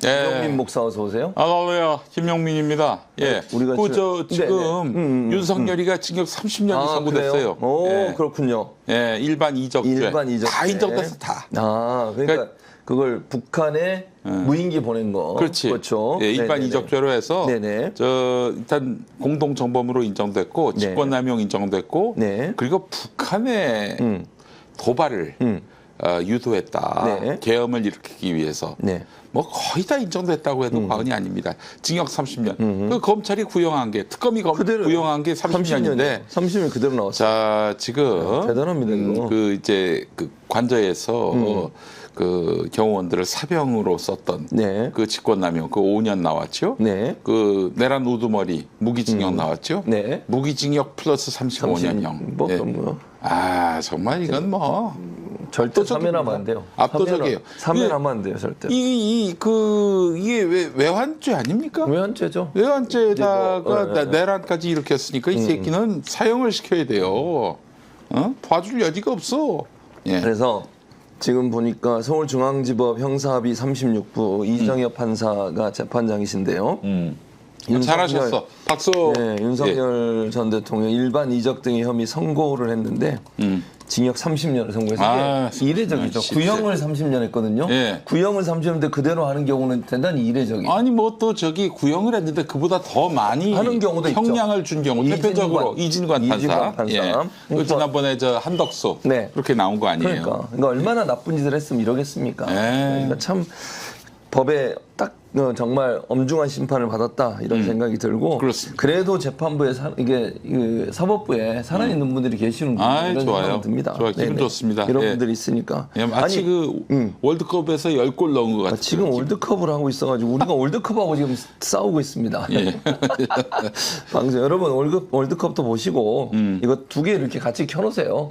김용민 목사 어서 오세요. 안녕하세요. 김용민입니다. 예. 우리가 지금 윤석열이가 징역 30년이 선고됐어요. 오, 예. 그렇군요. 예, 일반 이적죄. 일반 이적죄. 다 인정됐어, 다. 그러니까 그걸 북한에 무인기 보낸 거. 그렇지. 그렇죠. 예, 일반 네네네. 이적죄로 해서 네네. 일단 공동정범으로 인정됐고 직권남용 인정됐고 네. 그리고 북한의 도발을 유도했다. 네. 계엄을 일으키기 위해서. 네. 뭐 거의 다 인정됐다고 해도 과언이 아닙니다. 징역 30년. 그 검찰이 구형한 게 특검이 구형한 게 30년인데 30년 그대로 나왔어요. 자 지금 대단합니다, 이거. 그 이제 그 관저에서 그 경호원들을 사병으로 썼던 네. 그 직권남용 그 5년 나왔죠. 네. 그 내란 우두머리 무기징역 나왔죠. 네. 무기징역 플러스 35년형. 뭐, 뭐. 아 정말 이건 뭐 절대 사면하면 안 돼요. 압도적이에요. 사면하면 안 돼요, 절대. 이게 외환죄 아닙니까? 외환죄죠. 외환죄에다가 내란까지 일으켰으니까 이 새끼는 사형을 시켜야 돼요. 봐줄 여지가 없어. 예. 그래서 지금 보니까 서울중앙지법 형사합의 36부 이정엽 판사가 재판장이신데요. 잘하셨어. 박수. 네, 윤석열 전 대통령 일반 이적 등의 혐의 선고를 했는데 징역 30년을 선고해서 이례적이죠. 구형을 30년 했거든요. 예. 구형을 30년인데 그대로 하는 경우는 대단히 이례적이에요. 아니 뭐 또 저기 구형을 했는데 그보다 더 많이 하는 경우도 형량을 있죠. 준 경우 대표적으로 이진관 판사. 예. 그 지난번에 저 한덕수 네. 그렇게 나온 거 아니에요? 그러니까 얼마나 나쁜 짓을 했으면 이러겠습니까? 예. 그러니까 참 법에 딱 정말 엄중한 심판을 받았다 이런 생각이 들고 그렇습니다. 그래도 재판부에 이게 사법부에 살아있는 분들이 계시는구나 이런 좋아요. 생각이 듭니다. 좋아요. 기분 네네. 좋습니다. 이런 예. 분들이 있으니까. 예, 마치 월드컵에서 10골 넣은 것 같아요. 지금 월드컵을 하고 있어가지고 우리가 월드컵하고 지금 싸우고 있습니다. 예. 방송 여러분 월드컵도 보시고 이거 두 개 이렇게 같이 켜놓으세요.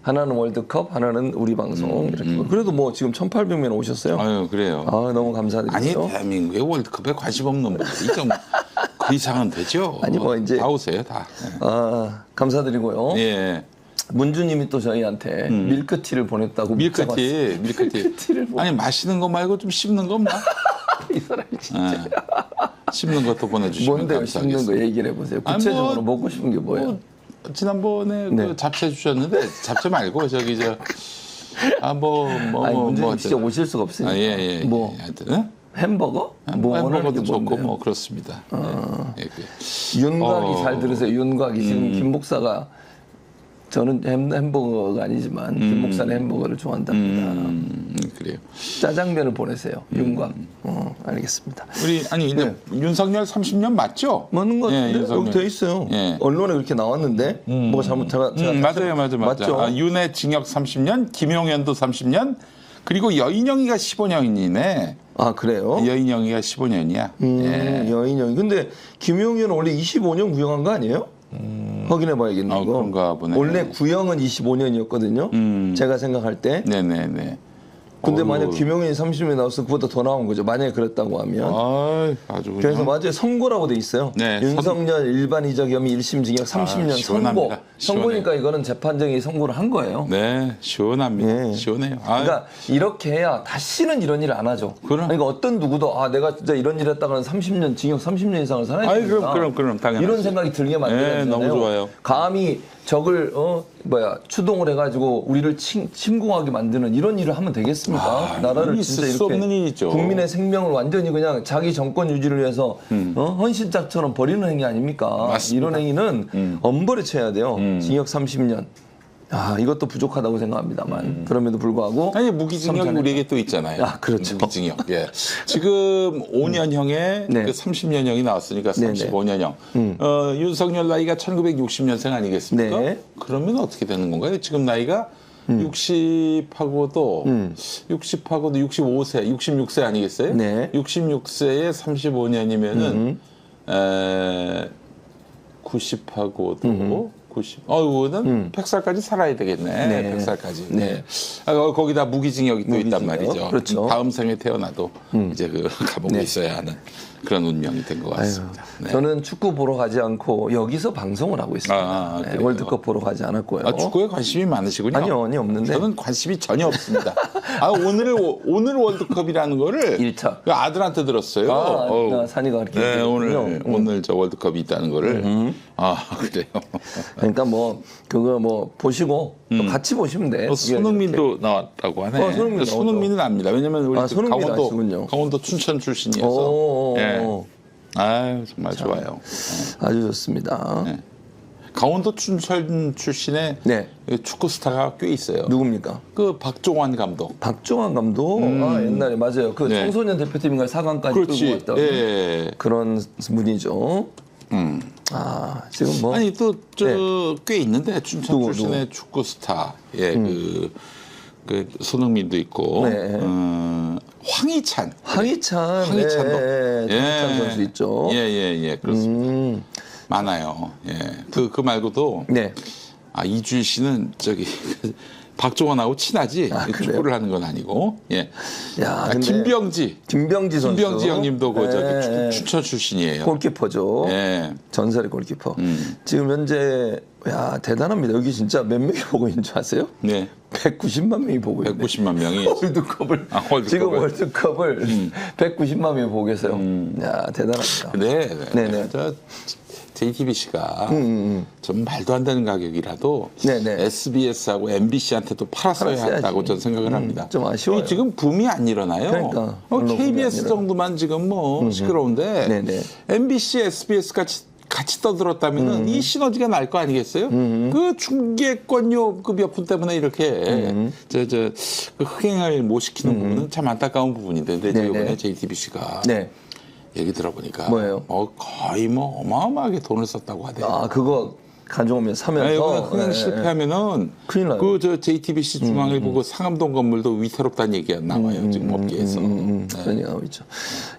하나는 월드컵, 하나는 우리 방송 이렇게. 그래도 뭐 지금 1,800명 오셨어요. 아유 그래요. 너무 감사드리고요. 아니 대한민국의 월드컵에 관심 없는 분들이 좀 그 이상은 되죠. 아니, 뭐 이제 다 오세요 다. 감사드리고요. 예. 문주님이 또 저희한테 밀크티를 보냈다고 밀크티. 밀크티를 아니 마시는 거 말고 좀 씹는 거 없나? 이 사람이 진짜. 씹는 것도 보내주시면 뭔데요? 감사하겠습니다. 씹는 거 얘기를 해보세요. 구체적으로 먹고 싶은 게 뭐예요? 지난번에 네. 그 잡채 주셨는데 잡채 말고 저기 문주님 진짜 오실 수가 없으니까. 예. 뭐 하여튼 햄버거? 햄버거도 좋고 뭐 그렇습니다. 윤곽이 잘 들으세요. 윤곽이 지금 김 목사가 저는 햄버거가 아니지만 김 목사는 햄버거를 좋아한답니다. 그래요. 짜장면을 보내세요. 윤곽. 알겠습니다. 근데 윤석열 30년 맞죠? 맞는 것 같은데 윤석열. 여기 돼 있어요. 예. 언론에 그렇게 나왔는데 뭐가 잘못 제가 맞아요. 맞죠? 윤의 징역 30년, 김용현도 30년, 그리고 여인영이가 15년이네. 아 그래요? 여인영이가 15년이야. 여인영이. 근데 김용현은 원래 25년 구형한 거 아니에요? 확인해봐야겠네. 이거. 그런가 보네. 원래 구형은 25년이었거든요. 제가 생각할 때. 네네네. 근데 만약 김용현이 30년에 나와서 그보다 더 나온 거죠. 만약에 그랬다고 하면. 아주 그냥. 그래서 맞아요. 선고라고 돼 있어요. 네, 윤석열 일반 이적 혐의 1심 징역 30년 선고. 시원합니다. 선고니까 이거는 재판정이 선고를 한 거예요. 네, 시원합니다. 예. 시원해요. 그러니까 이렇게 해야 다시는 이런 일을 안 하죠. 그러니까 어떤 누구도 내가 진짜 이런 일 했다가는 30년 징역 30년 이상을 살아야 된다. 그럼 당연하지. 이런 생각이 들게 만들잖아요. 너무 좋아요. 감히 적을 추동을 해가지고 우리를 침공하게 만드는 이런 일을 하면 되겠습니까? 나라를 진짜 있을 수 이렇게 없는 일이죠. 국민의 생명을 완전히 그냥 자기 정권 유지를 위해서 헌신짝처럼 버리는 행위 아닙니까? 맞습니다. 이런 행위는 엄벌에 쳐야 돼요. 징역 30년. 이것도 부족하다고 생각합니다만 그럼에도 불구하고 무기징역이 우리에게 또 있잖아요. 그렇죠. 무기징역. 예. 지금 5년형에 네. 그 30년형이 나왔으니까 35년형. 윤석열 나이가 1960년생 아니겠습니까? 네. 그러면 어떻게 되는 건가요? 지금 나이가 60하고도 65세, 66세 아니겠어요? 네. 66세에 35년이면은 90하고도 90. 이거는 100살까지 살아야 되겠네. 네. 100살까지. 네. 거기다 무기징역이 또 있단 무기징역. 말이죠. 그렇죠. 다음 생에 태어나도 이제 그 감옥에 네. 있어야 하는 그런 운명이 된 것 같습니다. 네. 저는 축구 보러 가지 않고 여기서 방송을 하고 있습니다. 네, 그래요? 월드컵 보러 가지 않았고요. 축구에 관심이 많으시군요. 아니요, 없는데. 저는 관심이 전혀 없습니다. 오늘 월드컵이라는 거를 1차. 그 아들한테 들었어요. 산이가 그렇게 네, 얘기했군요. 오늘 저 월드컵이 있다는 거를. 그래요. 그러니까 뭐 그거 뭐 보시고 또 같이 보시면 돼. 손흥민도 나왔다고 하네. 손흥민은 압니다. 왜냐면 우리 그 손흥민 아시군요. 강원도 춘천 출신이어서. 오, 예. 아유, 정말 좋아요. 아주 좋습니다. 네. 강원도 춘천 출신의 네. 축구 스타가 꽤 있어요. 누굽니까? 그 박종환 감독. 박종환 감독. 옛날에 맞아요. 그 네. 청소년 대표팀인가 4강까지 그렇지. 끌고 왔던 예. 그런 분이죠. 지금 뭐 아니 또 저 네. 꽤 있는데 춘천 누구? 출신의 축구 스타. 예, 그 손흥민도 있고. 네. 황희찬. 황희찬도 황희찬 선수 있죠. 예, 그렇습니다. 많아요. 예. 그 말고도 네. 이주일 씨는 저기 박종원하고 친하지 그래요? 축구를 하는 건 아니고. 예. 야, 근데 김병지 선수. 김병지 형님도 그 저기 네. 춘천 출신이에요. 골키퍼죠. 예. 전설의 골키퍼. 지금 현재 대단합니다. 여기 진짜 몇 명이 보고 있는 줄 아세요? 네. 190만 명이 보고 있네요. 190만 명이 월드컵을 지금 월드컵을 190만 명이 보고 계세요. 야, 대단합니다. 네네. 저 JTBC가 좀 말도 안 되는 가격이라도 네네. SBS하고 MBC한테도 팔았어야 팔았어야지. 한다고 저는 생각을 합니다. 좀 아쉬워요. 이게 지금 붐이 안 일어나요. 그러니까, 언론 붐이 KBS 안 정도만 지금 뭐 시끄러운데 네네. MBC, SBS 같이 떠들었다면은 이 시너지가 날 거 아니겠어요? 그 중계권료 그 몇 푼 때문에 이렇게 그 흥행을 못 시키는 부분은 참 안타까운 부분인데 근데 네네. 이번에 JTBC가 네. 얘기 들어보니까 뭐예요? 거의 뭐 어마어마하게 돈을 썼다고 하대요. 그거 가져오면 사면서 흥행 실패하면은 큰일 나요. 그 JTBC 중앙일보 상암동 건물도 위태롭다는 얘기가 나와요. 지금 업계에서. 그런 얘기가 있죠.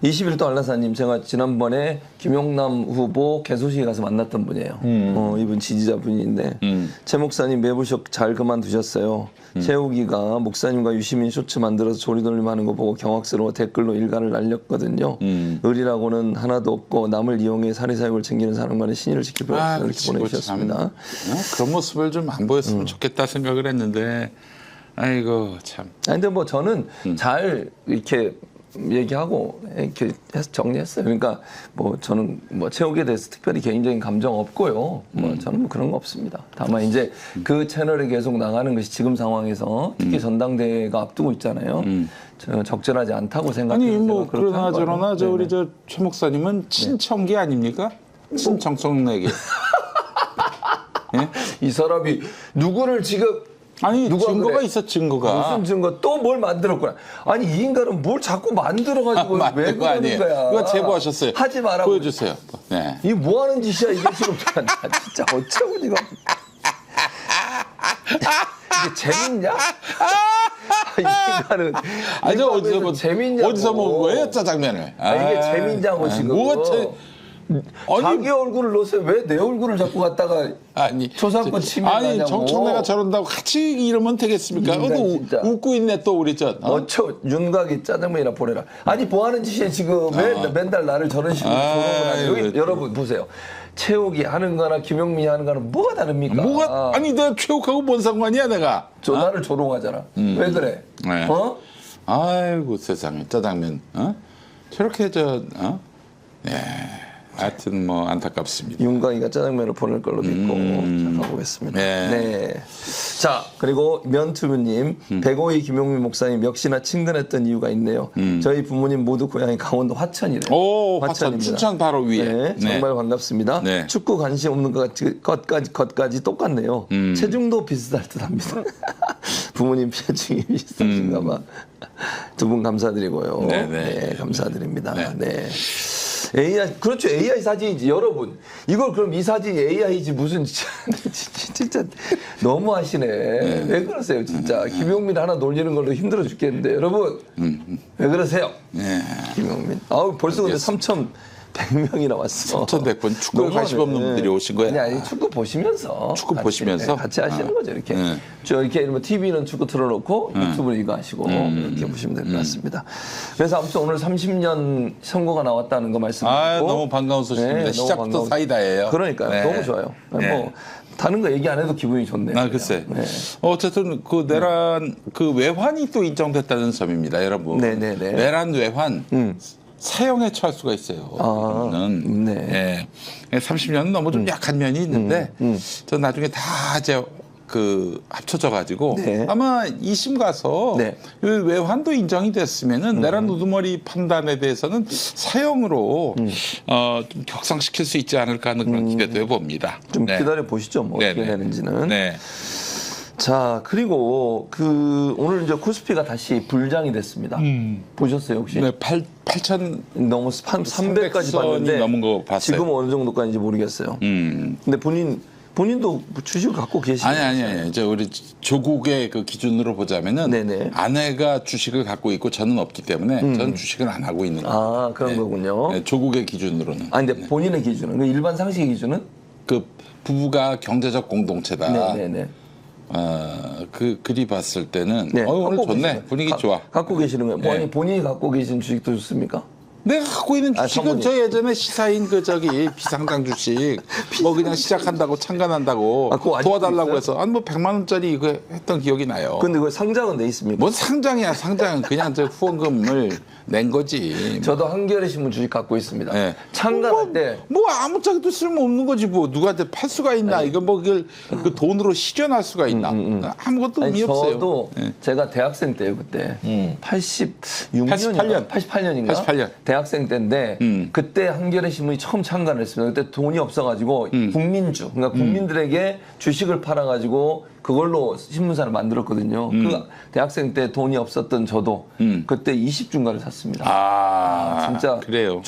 21도 알라사님, 제가 지난번에 김용남 후보 개소식에 가서 만났던 분이에요. 이분 지지자분인데 최 목사님 매부쇼 잘 그만두셨어요. 최욱이가 목사님과 유시민 쇼츠 만들어서 조리돌림 하는 거 보고 경악스러워 댓글로 일간을 날렸거든요. 의리라고는 하나도 없고 남을 이용해 사리사욕을 챙기는 사람만의 신의를 지킬 필요 없다 이렇게 보내주셨습니다. 그런 모습을 좀 안 보였으면 좋겠다 생각을 했는데 아이고 참. 근데 뭐 저는 잘 이렇게 얘기하고 이렇게 해서 정리했어요. 그러니까 뭐 저는 뭐 최욱에 대해서 특별히 개인적인 감정 없고요. 뭐 저는 뭐 그런 거 없습니다. 다만 이제 그 채널에 계속 나가는 것이 지금 상황에서 특히 전당대회가 앞두고 있잖아요. 저 적절하지 않다고 생각해요. 아니 뭐 그러나 저러나 저 우리 저 최 목사님은 친청기 아닙니까? 친정청내기. 예? 이 사람이 누구를 지금 아니 누가 증거가 그래? 있어 증거가. 무슨 증거 또 뭘 만들었구나. 아니 이 인간은 뭘 자꾸 만들어가지고 왜 만든 거 그러는 아니에요. 거야. 그거 제보하셨어요. 하지 말라고. 보여주세요. 네. 이게 뭐 하는 짓이야 이게 지금. 나 진짜 어쩌고 이거. 이게 재밌냐? 이 인간은. 아니 재밌냐고. 어디서 먹은 거예요 짜장면을? 이게 재밌냐고 지금. 뭐가 자기 얼굴을 넣으세요. 왜 내 얼굴을 자꾸 갖다가 아니 초상권 침해하냐고. 아니 정청래가 저런다고 같이 이러면 되겠습니까? 진짜. 웃고 있네 또 우리 윤곽이 짜장면이나 보내라. 아니 뭐 하는 짓이야 지금. 왜 맨날 나를 저런 식으로 조롱을 하냐. 여기 여러분 보세요. 최욱이 하는 거나 김용민이 하는 거는 뭐가 다릅니까? 뭐가 아니 내가 최욱하고 뭔 상관이야 내가? 나를 조롱하잖아. 왜 그래? 네. 아이고 세상에 짜장면 저렇게 네. 하여튼 뭐 안타깝습니다. 윤광이가 짜장면을 보낼 걸로 믿고 자, 가보겠습니다. 네. 자 그리고 면투부님 105위 김용민 목사님 역시나 친근했던 이유가 있네요. 저희 부모님 모두 고향이 강원도 화천이래요. 오 화천 춘천 바로 위에. 네, 정말 반갑습니다. 네. 축구 관심 없는 것까지 똑같네요. 체중도 비슷할 듯합니다. 부모님 피해증이 비슷하신가 봐. 두 분 감사드리고요. 네, 감사드립니다. 네. AI 그렇죠. AI 사진이지 여러분. 이걸 그럼 이 사진이 AI지 무슨 진짜 너무 하시네. 왜 그러세요 진짜. 김용민 하나 놀리는 걸로 힘들어 죽겠는데 여러분 왜 그러세요? 김용민. 벌써 근데 3,100 100명이나 왔어. 3,100분 축구에 관심 없는 분들이 오신 거야. 아니 축구 보시면서 축구 같이, 보시면서? 같이 하시는 거죠 이렇게. 네. 저 이렇게 이러면 TV는 축구 틀어놓고 유튜브는 이거 하시고 이렇게 보시면 될 것 같습니다. 그래서 아무튼 오늘 30년 선거가 나왔다는 거 말씀드리고. 아, 너무 반가운 소식입니다. 네, 시작부터 너무 사이다예요. 그러니까요. 네. 너무 좋아요. 네. 뭐 다른 거 얘기 안 해도 기분이 좋네요. 아, 글쎄. 네. 어쨌든 그 내란 그 외환이 또 인정됐다는 점입니다, 여러분. 네네네. 내란 외환 사형에 처할 수가 있어요. 아, 이거는. 네. 예. 30년은 너무 좀 약한 면이 있는데 저 나중에 다 이제 그 합쳐져 가지고 네. 아마 2심 가서 네. 이 외환도 인정이 됐으면은 내란 우두머리 판단에 대해서는 사형으로 좀 격상시킬 수 있지 않을까 하는 그런 기대도 해봅니다. 좀 네. 기다려 보시죠. 뭐 어떻게 네네. 되는지는. 네. 자, 그리고 그 오늘 이제 코스피가 다시 불장이 됐습니다. 보셨어요, 혹시? 네, 8천 너무 300까지 선이 봤는데 넘은 거 봤어요. 지금 어느 정도까지인지 모르겠어요. 근데 본인도 주식을 갖고 계시죠? 아니. 이제 우리 조국의 그 기준으로 보자면은 네네. 아내가 주식을 갖고 있고 저는 없기 때문에 저는 주식을 안 하고 있는 거예요. 아, 그런 거군요. 네, 조국의 기준으로는. 아, 근데 본인의 기준은 그 일반 상식 기준은? 그 부부가 경제적 공동체다. 네네네. 그리 봤을 때는 네, 오늘 갖고 좋네. 계시는- 분위기 좋아. 갖고 계시는 거예요. 네. 아니, 본인이 갖고 계신 주식도 좋습니까? 내가 갖고 있는 주식은 사모님. 저 예전에 시사인 그 저기 비상장 주식 뭐 그냥 시작한다고 참관한다고 아, 그거 아직도 도와달라고 있어요? 해서 아니 뭐 100만 원짜리 이거 했던 기억이 나요. 근데 그 상장은 돼 있습니까? 뭔 상장이야 상장은 그냥 저 후원금을 낸 거지. 저도 한겨레 신문 주식 갖고 있습니다. 네. 참관할 때 뭐 아무짝에도 쓸모없는 거지 뭐 누구한테 팔 수가 있나 이거 뭐 그걸 그 돈으로 실현할 수가 있나 아무것도 아니, 의미 없어요. 저도 네. 제가 대학생 때요 그때 88년. 88년인가 88년. 대학생 때인데 그때 한겨레 신문이 처음 참관을 했습니다. 그때 돈이 없어가지고 국민주 그러니까 국민들에게 주식을 팔아가지고 그걸로 신문사를 만들었거든요. 그 대학생 때 돈이 없었던 저도 그때 20주인가를 샀습니다. 아 진짜 그래요.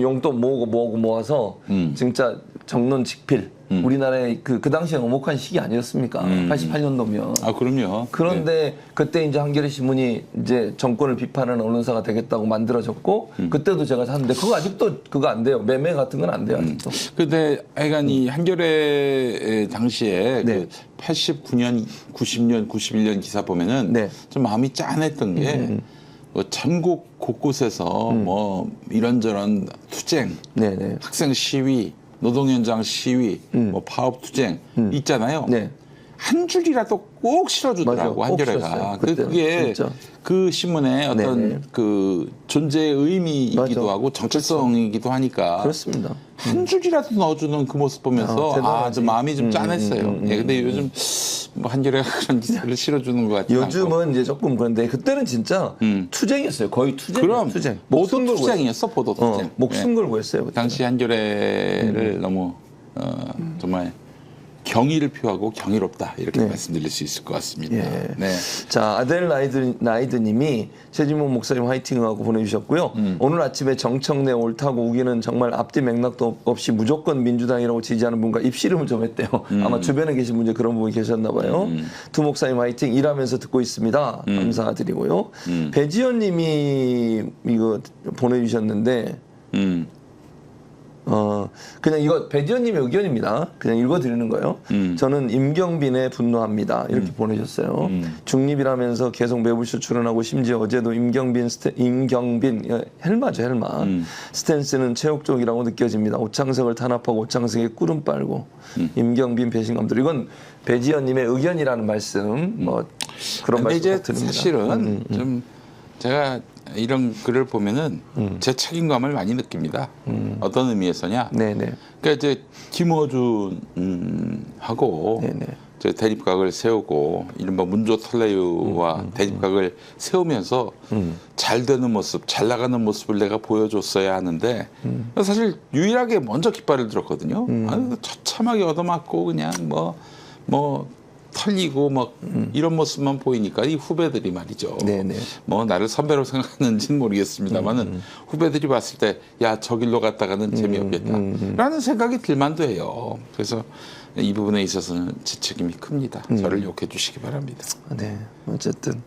용돈 모아서 진짜 정론직필 우리나라의 그 당시에 엄혹한 시기 아니었습니까? 88년도면. 아 그럼요. 그런데 그때 이제 한겨레 신문이 이제 정권을 비판하는 언론사가 되겠다고 만들어졌고 그때도 제가 샀는데 그거 아직도 그거 안 돼요. 매매 같은 건 안 돼요 아직도. 근데 하여간 이 한겨레 당시에 네. 그 89년, 90년, 91년 기사 보면은 네. 좀 마음이 짠했던 게 뭐 전국 곳곳에서 뭐 이런저런 투쟁, 네네. 학생 시위, 노동현장 시위, 뭐 파업 투쟁 있잖아요. 네. 한 줄이라도 꼭 실어주더라고 맞아, 꼭 한겨레가. 실었어요, 그때는, 그게 진짜. 그 신문의 어떤 네네. 그 존재의 의미이기도 맞아. 하고 정체성이기도 하니까 그렇습니다. 한 줄이라도 넣어주는 그 모습 보면서 대단하지. 좀 마음이 좀 짠했어요. 예, 근데 요즘 뭐 한겨레가 그런 기사를 실어주는 것 같지 않고. 요즘은 이제 조금 그런데 그때는 진짜 투쟁이었어요. 거의 투쟁. 그럼 투쟁. 보도 걸고 투쟁이었어 보도 했어요. 투쟁. 목숨 예. 걸고 했어요. 그때. 당시 한겨레를 너무 정말 경의를 표하고 경이롭다 이렇게 말씀드릴 수 있을 것 같습니다. 예. 네. 자, 아델 나이드님이 최진봉 목사님 화이팅하고 보내주셨고요. 오늘 아침에 정청래 옳다고 우기는 정말 앞뒤 맥락도 없이 무조건 민주당이라고 지지하는 분과 입씨름을 좀 했대요. 아마 주변에 계신 분이 그런 분이 계셨나 봐요. 두 목사님 화이팅 일하면서 듣고 있습니다. 감사드리고요. 배지연님이 이거 보내주셨는데 그냥 이거 배지연님의 의견입니다. 그냥 읽어드리는 거예요. 저는 임경빈에 분노합니다. 이렇게 보내셨어요. 중립이라면서 계속 매불쇼 출연하고 심지어 어제도 임경빈 헬마죠 헬마. 스탠스는 체육적이라고 느껴집니다. 오창석을 탄압하고 오창석에 꿀은 빨고 임경빈 배신감들. 이건 배지연님의 의견이라는 말씀 뭐 그런 근데 말씀 이제 드립니다. 사실은 좀 제가 이런 글을 보면은 제 책임감을 많이 느낍니다. 어떤 의미에서냐? 네네. 그러니까 이제 김어준 하고 네네. 저 대립각을 세우고 이른바 문조 털레유와 대립각을 세우면서 잘 되는 모습, 잘 나가는 모습을 내가 보여줬어야 하는데 사실 유일하게 먼저 깃발을 들었거든요. 아유, 처참하게 얻어맞고 그냥 뭐 털리고 뭐 이런 모습만 보이니까 이 후배들이 말이죠. 네네. 뭐 나를 선배로 생각하는지는 모르겠습니다만은 후배들이 봤을 때 야 저 길로 갔다가는 재미없겠다라는 생각이 들만도 해요. 그래서 이 부분에 있어서는 제 책임이 큽니다. 저를 욕해 주시기 바랍니다. 네. 어쨌든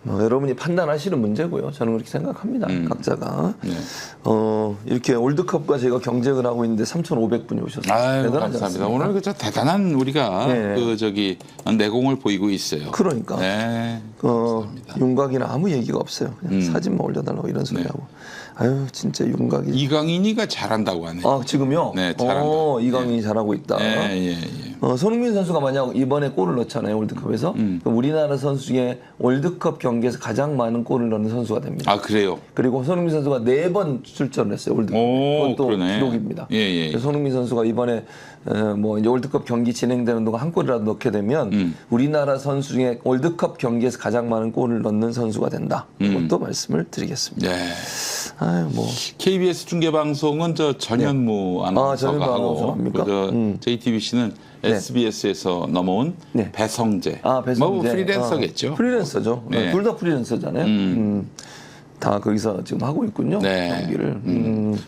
여러분이 판단하시는 문제고요. 저는 그렇게 생각합니다. 각자가. 네. 이렇게 월드컵과 제가 경쟁을 하고 있는데 3,500분이 오셨어요. 아유, 대단하지 감사합니다. 않습니까? 오늘 그저 대단한 우리가 네. 내공을 보이고 있어요. 그러니까. 네. 윤곽이나 아무 얘기가 없어요. 그냥 사진만 올려달라고 이런 소리 하고. 아유, 진짜 윤곽이. 이강인이가 잘한다고 하네요. 아, 지금요? 네, 잘한다. 이강인이 잘하고 있다. 예. 손흥민 선수가 만약 이번에 골을 넣잖아요, 월드컵에서. 그럼 우리나라 선수 중에 월드컵 경기에서 가장 많은 골을 넣는 선수가 됩니다. 아, 그래요? 그리고 손흥민 선수가 4번 출전을 했어요, 월드컵. 오, 그것도 그러네. 기록입니다. 예. 그래서 손흥민 선수가 이번에 뭐 이제 월드컵 경기 진행되는 동안 한 골이라도 넣게 되면 우리나라 선수 중에 월드컵 경기에서 가장 많은 골을 넣는 선수가 된다. 이것도 말씀을 드리겠습니다. 네. 아유, 뭐. KBS 중계방송은 저 전현무 전현무 아나운서가 하고 아나운서입니까? JTBC는 SBS에서 넘어온 네. 배성재. 배성재. 뭐 프리랜서겠죠. 프리랜서죠. 네. 둘 다 프리랜서잖아요. 다 거기서 지금 하고 있군요. 네. 경기를.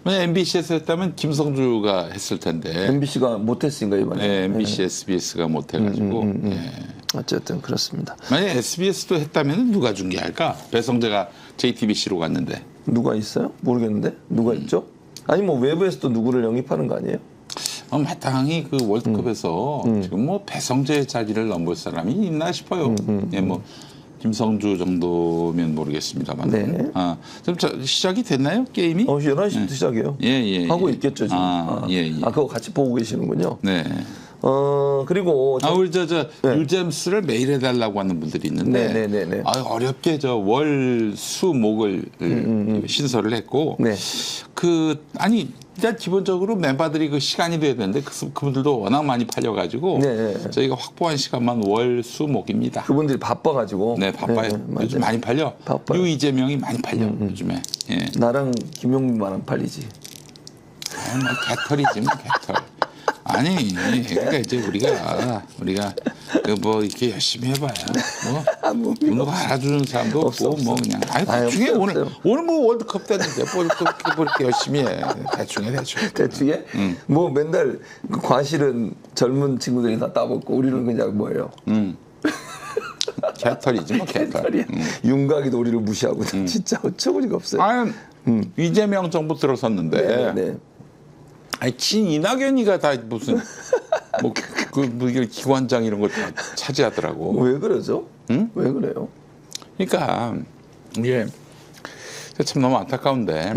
만약 MBC에서 했다면 김성주가 했을 텐데. MBC가 못했으니까 이번에. 네, MBC, SBS가 못해가지고. 네. 어쨌든 그렇습니다. 만약 SBS도 했다면 누가 중계할까? 배성재가 JTBC로 갔는데. 누가 있어요? 모르겠는데 누가 있죠? 아니 뭐 외부에서도 누구를 영입하는 거 아니에요? 마땅히 그 월드컵에서 지금 뭐 배성재 자리를 넘볼 사람이 있나 싶어요. 예, 뭐 김성주 정도면 모르겠습니다만. 네. 지금 시작이 됐나요 게임이? 11시부터 시작해요. 예. 하고 있겠죠 지금. 예. 그거 같이 보고 계시는군요. 네. 그리고 우리 유잼스를 매일 해달라고 하는 분들이 있는데 네. 어렵게 월, 수, 목을 신설을 했고 네. 일단 기본적으로 멤버들이 그 시간이 돼야 되는데 그분들도 워낙 많이 팔려가지고 네. 저희가 확보한 시간만 월, 수, 목입니다. 그분들이 바빠가지고. 네, 바빠요. 요즘 많이 팔려. 바빠요. 유이재명이 많이 팔려 요즘에. 예. 나랑 김용민만 안 팔리지. 개털이지 뭐 개털. 아니, 그러니까 이제 우리가 뭐 이렇게 열심히 해봐야 뭐 누가 알아주는 사람도 없고 뭐 그냥 대충해 오늘 뭐 월드컵 때는데 뭐 이렇게 열심히 해 대충해. 대충에 뭐 맨날 그 과실은 젊은 친구들이 다 따먹고 우리는 그냥 뭐예요? 개털이지 뭐 개털. 윤곽이도 우리를 무시하고 진짜 어처구니가 없어요. 이재명 정부 들어섰는데. 네. 친 이낙연이가 다 무슨 기관장 이런 거 다 차지하더라고. 왜 그러죠? 왜 그래요? 그러니까 이게 참 너무 안타까운데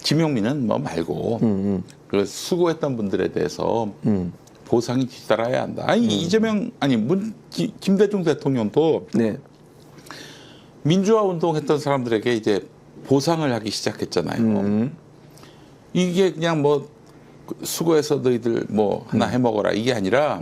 김용민은 뭐 말고 그 수고했던 분들에 대해서 보상이 뒤따라야 한다. 김대중 대통령도 네. 민주화 운동했던 사람들에게 이제 보상을 하기 시작했잖아요. 이게 그냥 뭐 수고해서 너희들 뭐 하나 해먹어라 이게 아니라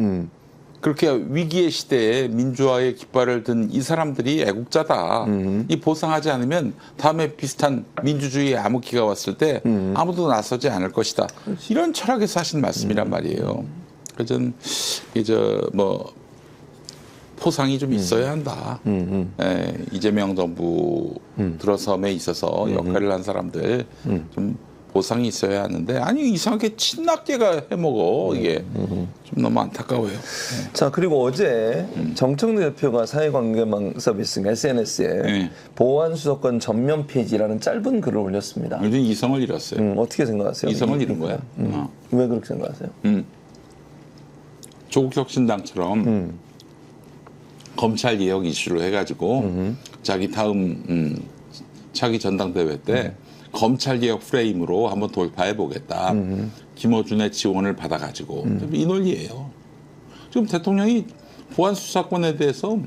그렇게 위기의 시대에 민주화의 깃발을 든 이 사람들이 애국자다. 이 보상하지 않으면 다음에 비슷한 민주주의의 암흑기가 왔을 때 아무도 나서지 않을 것이다. 이런 철학에서 하신 말씀이란 말이에요. 그래서 뭐 포상이 좀 있어야 한다. 이재명 정부 들어섬에 있어서 역할을 한 사람들 좀 보상이 있어야 하는데 이상하게 친낙계가 해먹어 이게 좀 너무 안타까워요. 네. 자 그리고 어제 정청래 대표가 사회관계망 서비스 SNS에 보안 수사권 전면 폐지라는 짧은 글을 올렸습니다. 요즘 이성을 잃었어요. 어떻게 생각하세요? 이성을 잃은 거야. 왜 그렇게 생각하세요? 조국혁신당처럼 검찰 개혁 이슈로 해가지고 자기 다음 차기 전당대회 때 검찰개혁 프레임으로 한번 돌파해보겠다. 김어준의 지원을 받아가지고 이 논리예요. 지금 대통령이 보안 수사권에 대해서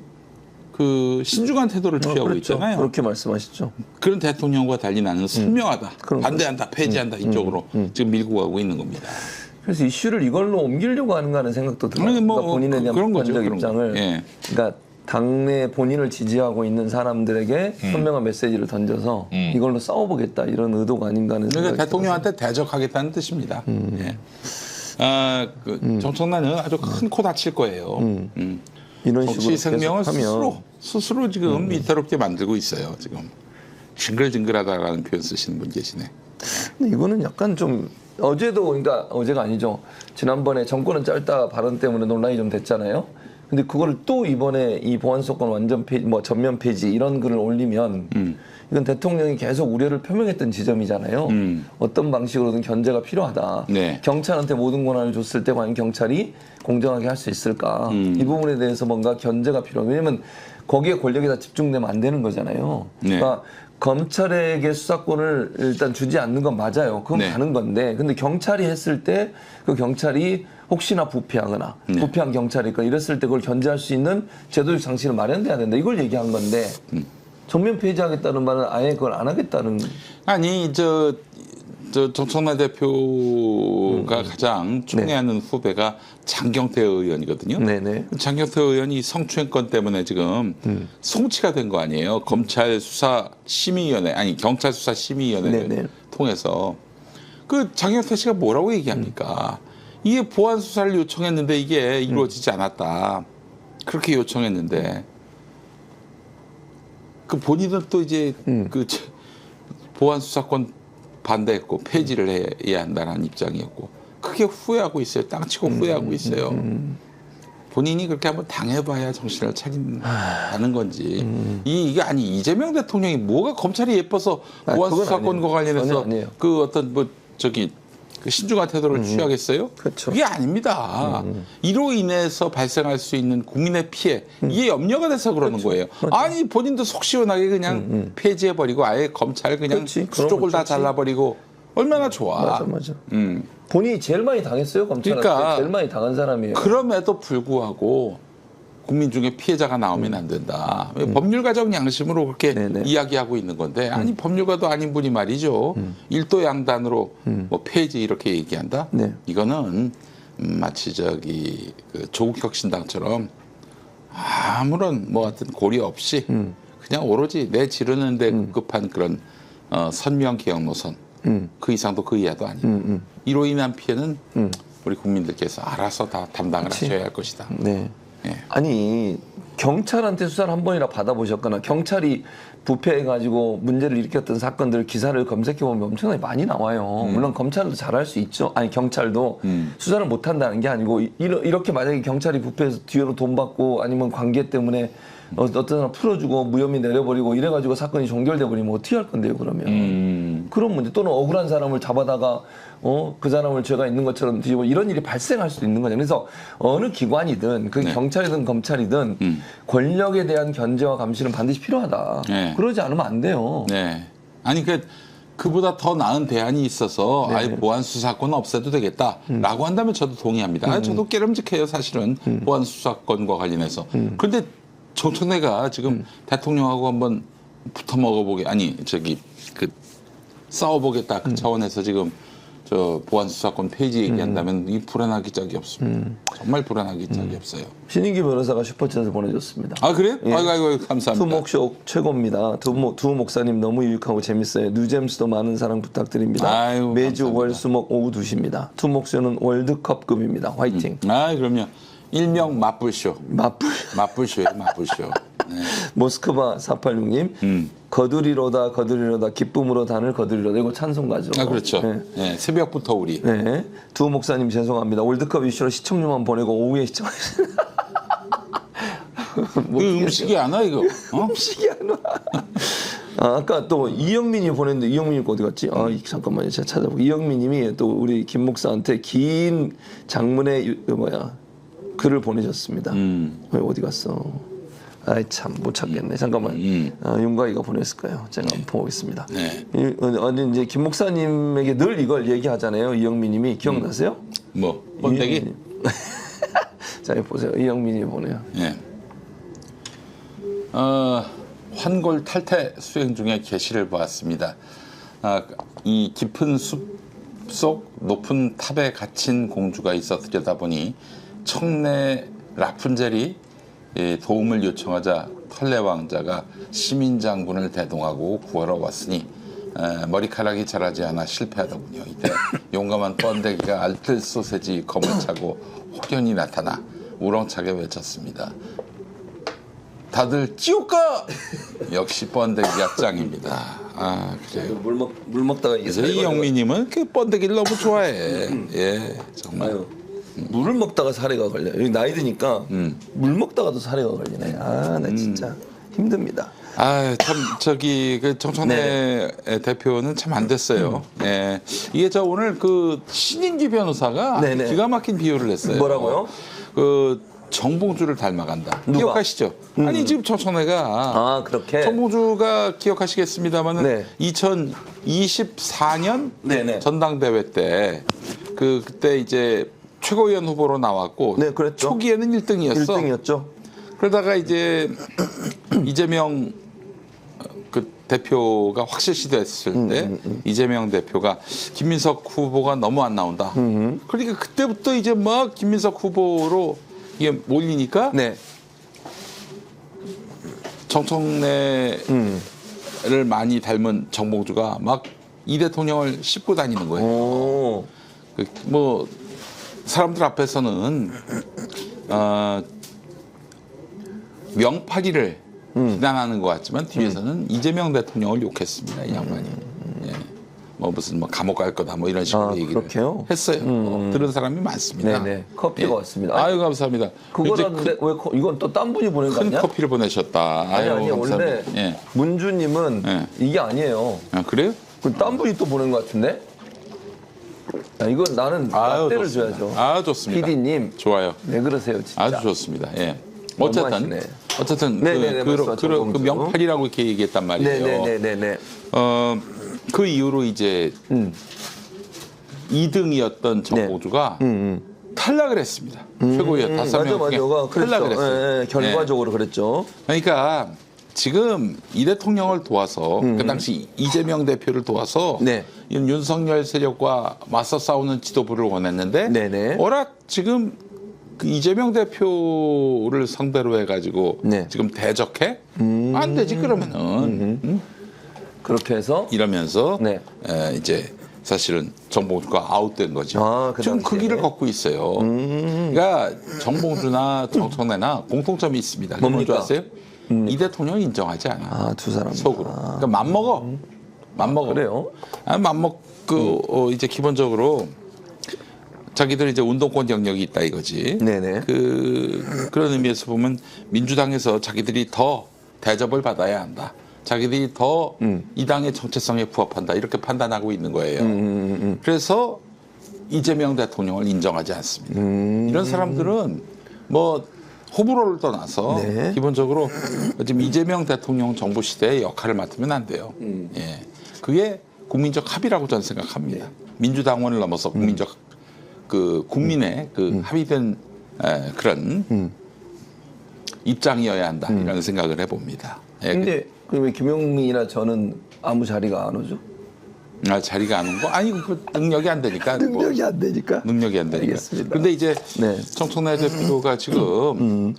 그 신중한 태도를 취하고 그렇죠. 있잖아요. 그렇게 말씀하시죠. 그런 대통령과 달리 나는 선명하다. 반대한다, 폐지한다 이쪽으로 지금 밀고 가고 있는 겁니다. 그래서 이슈를 이걸로 옮기려고 하는가 하는 생각도 들어요. 아니, 그러니까 본인에 대한 그런 거죠, 비판적 입장을. 예. 그러니까 당내 본인을 지지하고 있는 사람들에게 선명한 메시지를 던져서 이걸로 싸워보겠다 이런 의도가 아닌가 하는 생각이 그러니까 대통령한테 대적하겠다는 뜻입니다. 예. 정청래는 아주 큰 코 다칠 거예요. 이런 정치 식으로 생명을 계속하면 스스로 지금 위태롭게 만들고 있어요. 지금 징글징글하다라는 표현 쓰시는 분 계시네. 근데 이거는 약간 좀 어제도 그러니까 어제가 아니죠. 지난번에 정권은 짧다 발언 때문에 논란이 좀 됐잖아요. 근데 그거를 또 이번에 이 보안수사권 완전 폐지, 뭐 전면 폐지 이런 글을 올리면 이건 대통령이 계속 우려를 표명했던 지점이잖아요. 어떤 방식으로든 견제가 필요하다. 네. 경찰한테 모든 권한을 줬을 때 과연 경찰이 공정하게 할 수 있을까? 이 부분에 대해서 뭔가 견제가 필요해요. 왜냐하면 거기에 권력이 다 집중되면 안 되는 거잖아요. 네. 그러니까 검찰에게 수사권을 일단 주지 않는 건 맞아요. 그건 네. 가는 건데, 근데 경찰이 했을 때 그 경찰이 혹시나 부패하거나 네. 부패한 경찰이 있거나 이랬을 때 그걸 견제할 수 있는 제도적 장치는 마련돼야 된다. 이걸 얘기한 건데 전면 폐지하겠다는 말은 아예 그걸 안 하겠다는. 아니 저 정청래 대표가 가장 총애하는 후배가 장경태 의원이거든요. 네네. 장경태 의원이 성추행 건 때문에 지금 송치가 된 거 아니에요. 검찰 수사 심의위원회 아니 경찰 수사 심의위원회를 네네. 통해서 그 장경태 씨가 뭐라고 얘기합니까? 이게 보안 수사를 요청했는데 이게 이루어지지 않았다. 그렇게 요청했는데 그 본인은 또 이제 그 보안 수사권 반대했고 폐지를 해야 한다는 입장이었고 크게 후회하고 있어요. 땅치고 후회하고 있어요. 본인이 그렇게 한번 당해봐야 정신을 차린다는 건지 이게 아니 이재명 대통령이 뭐가 검찰이 예뻐서 보안 그건 수사권과 아니에요. 관련해서 전혀 아니에요. 그 어떤 뭐 저기 그 신중한 태도를 취하겠어요? 그렇죠. 그게 아닙니다. 이로 인해서 발생할 수 있는 국민의 피해 이게 염려가 돼서 그러는 거예요. 아니 본인도 속 시원하게 그냥 폐지해버리고 아예 검찰 그냥 그렇지. 수족을 다 그렇지. 잘라버리고 얼마나 좋아. 맞아. 본인이 제일 많이 당했어요. 검찰한테 그러니까 제일 많이 당한 사람이에요. 그럼에도 불구하고 국민 중에 피해자가 나오면 안 된다. 법률가적 양심으로 그렇게 네네. 이야기하고 있는 건데 아니 법률가도 아닌 분이 말이죠. 일도 양단으로 뭐 폐지 이렇게 얘기한다. 네. 이거는 마치 저기 그 조국 혁신당처럼 아무런 뭐 같은 고려 없이 그냥 오로지 내 지르는데 급급한 그런 선명 개혁 노선 그 이상도 그 이하도 아니고 이로 인한 피해는 우리 국민들께서 알아서 다 담당을 하셔야 할 것이다. 네. 예. 아니 경찰한테 수사를 한 번이나 받아보셨거나 경찰이 부패해가지고 문제를 일으켰던 사건들 기사를 검색해보면 엄청나게 많이 나와요. 물론 검찰도 잘할 수 있죠. 아니 경찰도 수사를 못한다는 게 아니고 이렇게 만약에 경찰이 부패해서 뒤로 돈 받고 아니면 관계 때문에 어떤 사람 풀어주고 무혐의 내려버리고 이래가지고 사건이 종결돼 버리면 어떻게 할 건데요 그러면 그런 문제 또는 억울한 사람을 잡아다가 그 사람을 죄가 있는 것처럼 뒤집어 이런 일이 발생할 수도 있는 거잖아요. 그래서 어느 기관이든 그 네. 경찰이든 검찰이든 권력에 대한 견제와 감시는 반드시 필요하다. 네. 그러지 않으면 안 돼요. 네. 아니 그보다 더 나은 대안이 있어서 아예 보안 수사권 없애도 되겠다라고 한다면 저도 동의합니다. 아니, 저도 깨름직해요 사실은 보안 수사권과 관련해서. 그런데 정청래가 지금 대통령하고 한번 붙어 먹어보게 아니 저기 그 싸워보겠다 그 차원에서 지금 저 보안 수사권 폐지 얘기한다면 이 불안하기 짝이 없습니다. 정말 불안하기 짝이 없어요. 신인기 변호사가 슈퍼챗을 보내줬습니다. 아 그래요? 예. 아이고 감사합니다. 투목쇼 최고입니다. 두 목사님 너무 유익하고 재밌어요. 뉴잼스도 많은 사랑 부탁드립니다. 아유, 매주 감사합니다. 월수목 오후 2시입니다. 투목쇼는 월드컵급입니다. 화이팅. 아 그럼요. 일명 맞불쇼. 맞불. 맞불쇼. 네. 모스크바 486님 거두리로다 기쁨으로 단을 거두리로다 이거 찬송가죠. 아 그렇죠. 네. 네, 새벽부터 우리. 네. 두 목사님 죄송합니다. 월드컵 이슈로 시청률만 보내고 오후에 시청하시는. 그 음식이 안 와 이거. 음식이 안 와. 아까 또 이영민이 보냈는데 이영민이 어디 갔지? 잠깐만요. 제가 찾아보고 이영민님이 또 우리 김 목사한테 긴 장문의 글을 보내셨습니다. 왜 어디 갔어? 아이 참 못 찾겠네. 잠깐만. 윤가희가 보냈을 거예요. 제가 한번 보겠습니다. 네. 아니 이제 김 목사님에게 늘 이걸 얘기하잖아요. 이영민님이 기억나세요? 뭐 번데기? 자 여기 보세요. 이영민이 보내요. 네. 환골 탈퇴 수행 중에 계시를 보았습니다. 이 깊은 숲 속 높은 탑에 갇힌 공주가 있어 들여다보니 청내 라푼젤이 도움을 요청하자 털레 왕자가 시민 장군을 대동하고 구하러 왔으니 머리카락이 자라지 않아 실패하더군요. 이때 용감한 번데기가 알뜰 소세지 검을 차고 혹연히 나타나 우렁차게 외쳤습니다. 다들 찌옥가! 역시 번데기가 짱입니다. 아 그래요. 물 먹다가 이게 그래서 이영미님은 그 번데기를 너무 좋아해. 예, 정말. 아유, 물을 먹다가 사례가 걸려요. 여기 나이 드니까 물 먹다가도 사례가 걸리네. 아, 나 진짜 힘듭니다. 아, 참 저기 그 정청래 대표는 참 안 됐어요. 예. 이게 저 오늘 그 신인기 변호사가 네네. 기가 막힌 비유를 했어요. 뭐라고요? 그 정봉주를 닮아간다. 누가? 기억하시죠? 아니 지금 정청래가 아, 그렇게. 정봉주가 기억하시겠습니다만은 네. 2024년 네네. 전당대회 때 그때 이제 최고위원 후보로 나왔고 네, 그랬죠. 초기에는 1등이었어. 1등이었죠. 그러다가 이제 이재명 그 대표가 확실시 됐을 때 이재명 대표가 김민석 후보가 너무 안 나온다. 그러니까 그때부터 이제 막 김민석 후보로 이게 몰리니까 네. 정청래를 많이 닮은 정봉주가 막 이 대통령을 씹고 다니는 거예요. 오. 뭐 사람들 앞에서는 명파리를 비난하는 것 같지만 뒤에서는 이재명 대통령을 욕했습니다. 이 양반이. 예. 뭐 무슨 뭐 감옥 갈 거다 뭐 이런 식으로 아, 얘기를 그렇게요? 했어요. 들은 사람이 많습니다. 네네. 커피가 예. 왔습니다. 아유 감사합니다. 그거라는데 왜 이건 또 딴 분이 보낸 거 큰 아니야? 커피를 보내셨다. 아니 아유, 원래 감사합니다. 예. 문주님은 예. 이게 아니에요. 아, 그래요? 딴 분이 또 보낸 것 같은데? 야, 이건 나는 아유, 라떼를 좋습니다. 줘야죠. 아 좋습니다. PD님 좋아요. 왜 그러세요 진짜? 아주 좋습니다. 예. 너무하시네. 어쨌든 네네네, 그 말씀하셨죠. 명팔이라고 이렇게 얘기했단 말이에요. 네네네네. 그 이후로 이제 2등이었던 정보주가 탈락을 했습니다. 최고위원 5명 중에 맞아. 탈락을 그랬죠. 했어요. 예, 결과적으로 그랬죠. 그러니까 지금 이 대통령을 도와서 그 당시 이재명 대표를 도와서 네. 윤석열 세력과 맞서 싸우는 지도부를 원했는데 네네. 워낙 지금 그 이재명 대표를 상대로 해가지고 네. 지금 대적해? 안 되지 그러면은 그렇게 해서 이러면서 네. 이제 사실은 정봉주가 아웃된 거죠. 아, 그 지금 그 당시에. 길을 걷고 있어요. 그러니까 정봉주나 정청래나 공통점이 있습니다. 그게 뭔지 뭡니까? 아세요? 이 대통령을 인정하지 않아. 아, 두 사람 속으로. 그러니까 맘먹어. 맘먹어. 그래요? 맘먹고 이제 기본적으로 자기들 이제 운동권 영역이 있다 이거지. 네네. 그런 의미에서 보면 민주당에서 자기들이 더 대접을 받아야 한다. 자기들이 더 이 당의 정체성에 부합한다. 이렇게 판단하고 있는 거예요. 그래서 이재명 대통령을 인정하지 않습니다. 이런 사람들은 뭐 호불호를 떠나서 네. 기본적으로 지금 이재명 대통령 정부 시대의 역할을 맡으면 안 돼요. 예. 그게 국민적 합의라고 저는 생각합니다. 민주당원을 넘어서 국민적 국민의 합의된 그런 입장이어야 한다 이런 생각을 해봅니다. 예. 근데 왜 김용민이나 저는 아무 자리가 안 오죠? 자리가 안 온 거? 아니 그 능력이 안 되니까. 능력이 안 되니까. 능력이 안 되니까. 알겠습니다. 근데 이제 네. 정청래 대표가 지금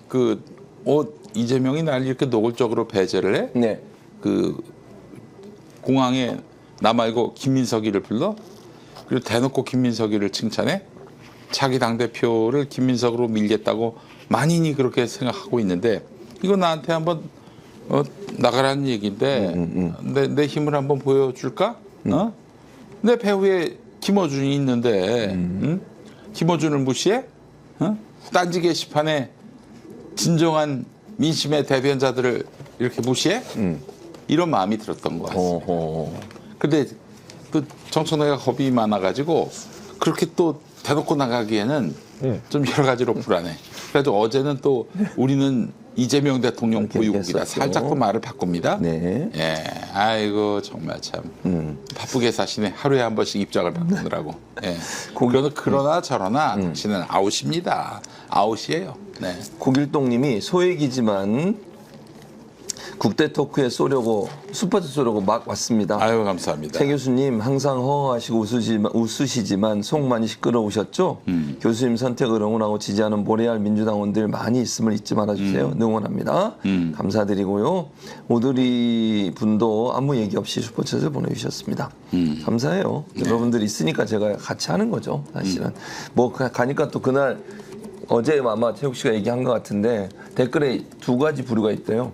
이재명이 날 이렇게 노골적으로 배제를 해? 네. 공항에 나 말고 김민석이를 불러? 그리고 대놓고 김민석이를 칭찬해? 자기 당대표를 김민석으로 밀겠다고 만인이 그렇게 생각하고 있는데 이거 나한테 한번 나가라는 얘기인데 내 힘을 한번 보여줄까? 내 배후에 김어준이 있는데 김어준을 무시해? 딴지 게시판에 진정한 민심의 대변자들을 이렇게 무시해? 이런 마음이 들었던 것 같습니다. 근데 그 정청래가 겁이 많아가지고 그렇게 또 대놓고 나가기에는 좀 여러 가지로 불안해. 그래도 어제는 또 우리는 이재명 대통령 보유국이다. 살짝 또 말을 바꿉니다. 네. 예, 아이고 정말 참 바쁘게 사시네. 하루에 한 번씩 입장을 바꾸느라고. 예. 그러나 저러나 당신은 아웃입니다. 아웃이에요. 네. 고길동님이 소액이지만 국대 토크에 쏘려고 막 왔습니다. 아유 감사합니다. 최 교수님 항상 허허하시고 웃으시지만 속 많이 시끄러우셨죠? 교수님 선택을 응원하고 지지하는 모래알 민주당원들 많이 있음을 잊지 말아주세요. 응원합니다. 감사드리고요. 오드리 분도 아무 얘기 없이 슈퍼챗을 보내주셨습니다. 감사해요. 네. 여러분들 있으니까 제가 같이 하는 거죠. 사실은. 뭐 가니까 또 그날 어제 아마 최욱 씨가 얘기한 것 같은데 댓글에 두 가지 부류가 있대요.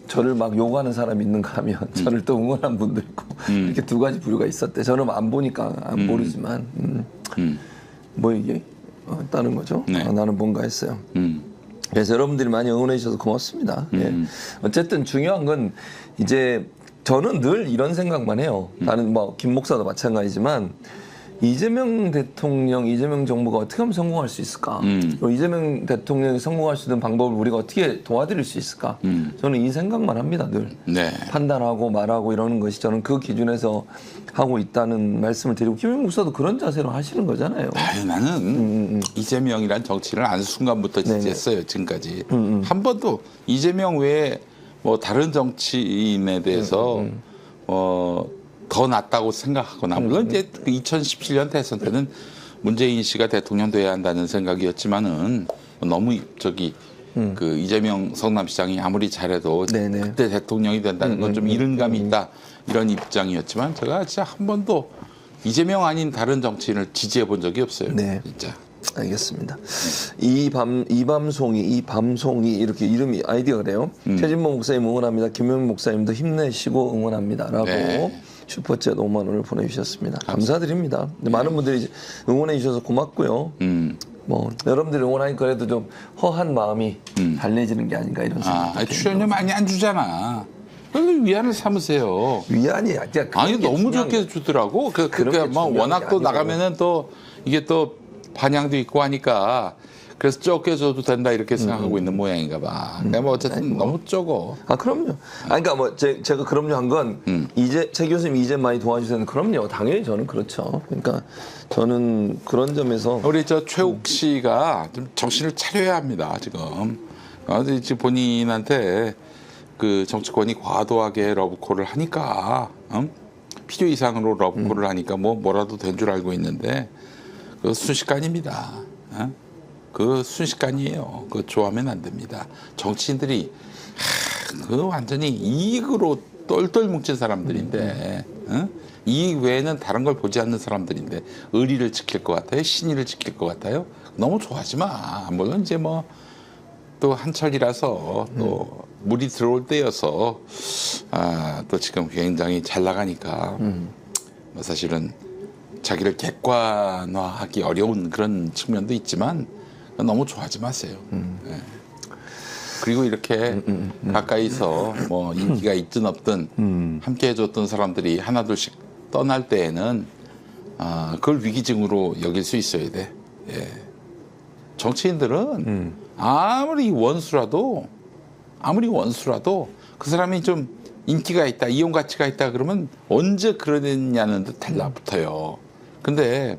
저를 막 욕하는 사람이 있는가 하면 저를 또 응원한 분도 있고 이렇게 두 가지 부류가 있었대. 저는 안 보니까 안 모르지만 뭐 이게 했다는 거죠. 네. 나는 뭔가 했어요. 그래서 여러분들이 많이 응원해 주셔서 고맙습니다. 예. 어쨌든 중요한 건 이제 저는 늘 이런 생각만 해요. 다른 뭐 김 목사도 마찬가지지만 이재명 대통령, 이재명 정부가 어떻게 하면 성공할 수 있을까? 그리고 이재명 대통령이 성공할 수 있는 방법을 우리가 어떻게 도와드릴 수 있을까? 저는 이 생각만 합니다, 늘. 네. 판단하고 말하고 이러는 것이 저는 그 기준에서 하고 있다는 말씀을 드리고 김영 목사도 그런 자세로 하시는 거잖아요. 아유, 나는 이재명이란 정치를 안 순간부터 지지했어요. 지금까지 한 번도 이재명 외에 뭐 다른 정치인에 대해서 더 낫다고 생각하거나 물론 이제 2017년 대선 때는 문재인 씨가 대통령 돼야 한다는 생각이었지만은 너무 그 이재명 성남시장이 아무리 잘해도 네네. 그때 대통령이 된다는 건 좀 이른 감이 있다 이런 입장이었지만 제가 진짜 한 번도 이재명 아닌 다른 정치인을 지지해 본 적이 없어요. 네. 진짜. 알겠습니다. 이밤송이 이렇게 이름이 아이디어가 돼요. 최진모 목사님 응원합니다. 김영 목사님도 힘내시고 응원합니다라고 네. 슈퍼챗 5만 원을 보내주셨습니다. 감사드립니다. 많은 분들이 응원해 주셔서 고맙고요. 뭐 여러분들이 응원하니까 그래도 좀 허한 마음이 달래지는 게 아닌가 이런 생각이 출연료 많이 안 주잖아. 그래서 위안을 삼으세요. 위안이 아니 너무 좋게 주더라고. 그러니까 뭐 워낙 또 나가면은 또 이게 또 반향도 있고 하니까 그래서 적게 줘도 된다 이렇게 생각하고 있는 모양인가 봐. 그러니까 뭐 어쨌든 너무 적어. 그럼요. 그러니까 뭐 제가 그럼요 한 건 이제 최 교수님 이제 많이 도와주세요. 그럼요. 당연히 저는 그렇죠. 그러니까 저는 그런 점에서 우리 저 최욱 씨가 좀 정신을 차려야 합니다. 지금 지금 본인한테 그 정치권이 과도하게 러브콜을 하니까 필요 이상으로 러브콜을 하니까 뭐라도 된 줄 알고 있는데 그 순식간입니다. 그 순식간이에요. 그거 좋아하면 안 됩니다. 정치인들이 그 완전히 이익으로 똘똘 뭉친 사람들인데 이익 외에는 다른 걸 보지 않는 사람들인데 의리를 지킬 것 같아요? 신의를 지킬 것 같아요? 너무 좋아하지 마. 물론 이제 뭐 또 한철이라서 또 물이 들어올 때여서 또 지금 굉장히 잘 나가니까 뭐 사실은 자기를 객관화하기 어려운 그런 측면도 있지만 너무 좋아하지 마세요. 네. 그리고 이렇게 가까이서 뭐 인기가 있든 없든 함께 해줬던 사람들이 하나둘씩 떠날 때에는 그걸 위기증으로 여길 수 있어야 돼. 예. 정치인들은 아무리 원수라도 그 사람이 좀 인기가 있다, 이용 가치가 있다 그러면 언제 그러느냐는 듯 달라붙어요. 근데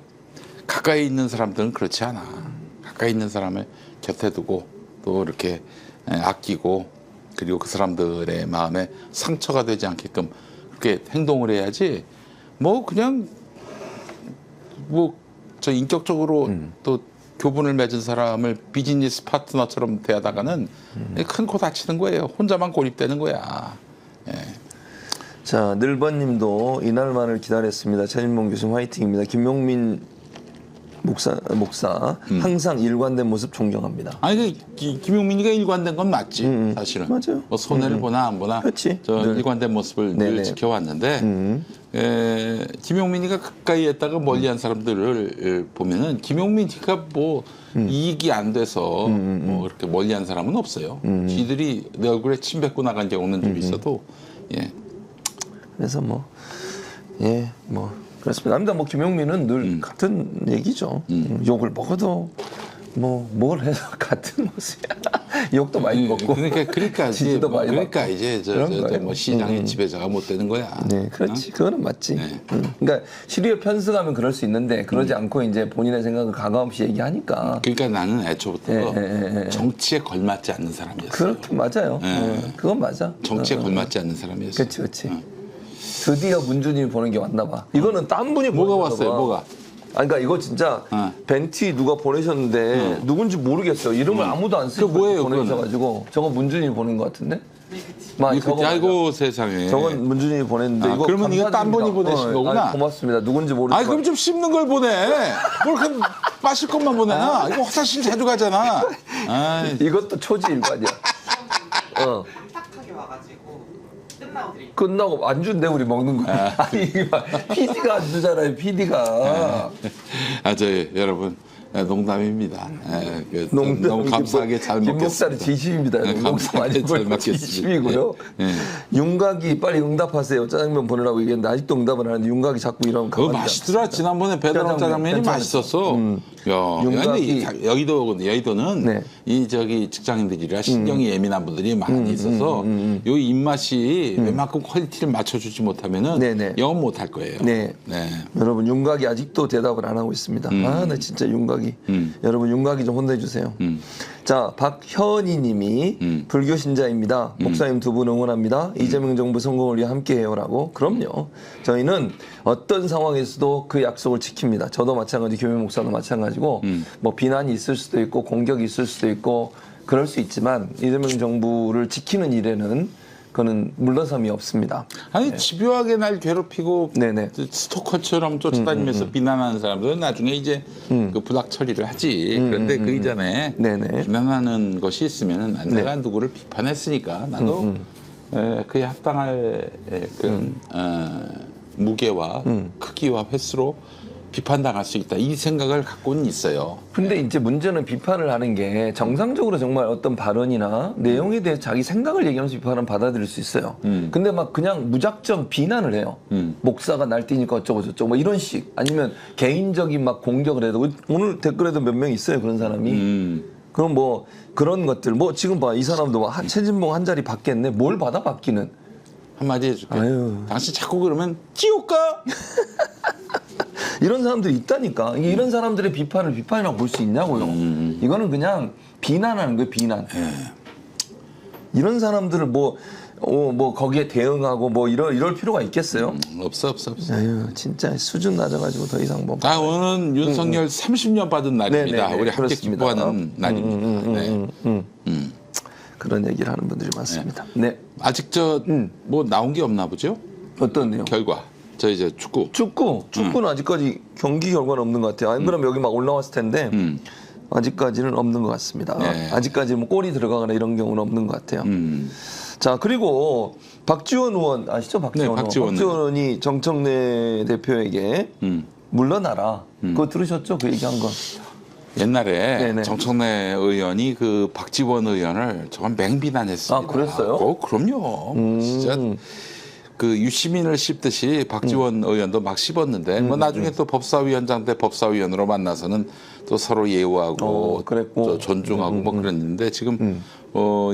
가까이 있는 사람들은 그렇지 않아. 가까이 있는 사람을 곁에 두고 또 이렇게 아끼고 그리고 그 사람들의 마음에 상처가 되지 않게끔 그렇게 행동을 해야지 뭐 그냥 뭐 저 인격적으로 또 교분을 맺은 사람을 비즈니스 파트너처럼 대하다가는 큰 코 다치는 거예요. 혼자만 고립되는 거야. 예. 자, 늘번님도 이날만을 기다렸습니다. 최진봉 교수님 화이팅입니다. 김용민 목사 항상 일관된 모습 존경합니다. 아니 김용민이가 일관된 건 맞지 사실은. 맞아요. 뭐 손해를 보나 안 보나. 그렇지. 저 일관된 모습을 늘 네네. 지켜왔는데 김용민이가 가까이 했다가 멀리한 사람들을 보면은 김용민이가 뭐 이익이 안 돼서 뭐 그렇게 멀리한 사람은 없어요. 지들이 내 얼굴에 침 뱉고 나간 경우는 좀 있어도 예. 그래서 뭐 그렇습니다. 아닙니다. 뭐 김용민은 늘 같은 얘기죠. 욕을 먹어도 뭘 해도 같은 모습이야. 욕도 많이 먹고. 그러니까 지지도 많이 그러니까 받고. 이제 그런 거예요. 뭐 시장의 지배자가 못 되는 거야. 네, 그렇지. 그거는 맞지. 네. 그러니까 시류에 편승하면 그럴 수 있는데 그러지 않고 이제 본인의 생각을 가감없이 얘기하니까. 그러니까 나는 애초부터 정치에 걸맞지 않는 사람이었어요. 그렇게 맞아요. 그건 맞아. 정치에 걸맞지 않는 사람이었어요. 그렇지. 드디어 문준이 보는 게 왔나 봐. 이거는 딴 분이 뭐가 보내셨나 왔어요? 봐. 뭐가? 그러니까 이거 진짜 벤티 누가 보내셨는데 누군지 모르겠어요. 이름을 아무도 안 쓰고 뭐예요, 보내셔가지고 저거 문준이 보낸 것 같은데? 저거 아이고 세상에. 저건 문준이 보냈는데 이거 그러면 이거 딴 분이 감사드립니다. 보내신 거구나. 고맙습니다. 누군지 모르겠어요. 그럼 좀 씹는 걸 보내. 뭘 그렇게 마실 것만 보내나? 이거 화장실 자주 가잖아. 이것도 초지일관이야. 딱하게 와가지고 끝나고 드릴게요. 끝나고 안 준대 우리 먹는 거. 아니 이게 PD가 안 주잖아요. PD가. 여러분 네, 농담입니다. 네, 농담, 너무 감사하게 잘 김 목사는 먹겠습니다. 진심입니다. 네, 감사하게 잘 먹겠습니다. 진심이고요. 네, 네. 윤곽이 빨리 응답하세요. 짜장면 보내라고 얘기했는데 아직도 응답을 안 하는데 윤곽이 자꾸 이러면 그거 가만히 맛있더라. 지난번에 배달온 짜장면이 괜찮았어. 맛있었어. 야, 윤곽이 근데 여의도는 네. 이 저기 직장인들이라 신경이 예민한 분들이 많이 있어서 요 입맛이 웬만큼 퀄리티를 맞춰주지 못하면은 네네. 영업 못할 거예요. 네. 네. 여러분 윤곽이 아직도 대답을 안 하고 있습니다. 아, 나 진짜 윤곽이. 여러분 윤곽이 좀 혼내주세요. 자, 박현희님이 불교 신자입니다. 목사님 두 분 응원합니다. 이재명 정부 성공을 위해 함께해요라고. 그럼요. 저희는 어떤 상황에서도 그 약속을 지킵니다. 저도 마찬가지, 교회 목사도 마찬가지고 뭐 비난이 있을 수도 있고 공격이 있을 수도 있고 그럴 수 있지만 이재명 정부를 지키는 일에는 그거는 물러섬이 없습니다. 아니 집요하게 날 괴롭히고 네네. 스토커처럼 쫓아다니면서 비난하는 사람들은 나중에 이제 그 부닥 처리를 하지. 그런데 그 이전에 네네. 비난하는 것이 있으면 내가 누구를 비판했으니까 나도 그에 합당할 그런 무게와 크기와 횟수로 비판당할 수 있다. 이 생각을 갖고는 있어요. 근데 이제 문제는 비판을 하는 게 정상적으로 정말 어떤 발언이나 내용에 대해 자기 생각을 얘기하면서 비판은 받아들일 수 있어요. 근데 막 그냥 무작정 비난을 해요. 목사가 날뛰니까 어쩌고 저쩌고 뭐 이런 식. 아니면 개인적인 막 공격을 해도 오늘 댓글에도 몇 명 있어요. 그런 사람이. 그럼 뭐 그런 것들 뭐 지금 봐 이 사람도 막 최진봉 한 자리 받겠네. 뭘 받아 받기는. 한마디 해줄게. 아유. 당신 자꾸 그러면 찌울까? 이런 사람들이 있다니까. 이게 이런 사람들의 비판을 비판이라고 볼 수 있냐고요. 이거는 그냥 비난하는 거예요, 비난. 이런 사람들을 뭐 거기에 대응하고 뭐 이럴 필요가 있겠어요? 없어. 아유, 진짜 수준 낮아가지고 더 이상 뭐. 오늘은 윤석열 30년 받은 날입니다. 네네네, 우리 함께 그렇습니다. 기뻐하는 날입니다. 네. 그런 얘기를 하는 분들이 많습니다. 네. 아직 뭐 나온 게 없나 보죠? 어떤 내용? 결과. 저 이제 축구는 아직까지 경기 결과는 없는 것 같아요. 안 그러면 여기 막 올라왔을 텐데 아직까지는 없는 것 같습니다. 네. 아직까지 뭐 골이 들어가거나 이런 경우는 없는 것 같아요. 자, 그리고 박지원 의원 아시죠? 박지원 네, 의원. 박지원 의원이 정청래 대표에게 물러나라. 그거 들으셨죠? 그 얘기한 거. 옛날에 네네. 정청래 의원이 그 박지원 의원을 정말 맹비난했습니다. 아, 그랬어요? 그럼요. 진짜 그 유시민을 씹듯이 박지원 의원도 막 씹었는데 뭐 나중에 또 법사위원장 때 법사위원으로 만나서는 또 서로 예우하고 그랬고. 또 존중하고 뭐 그랬는데 지금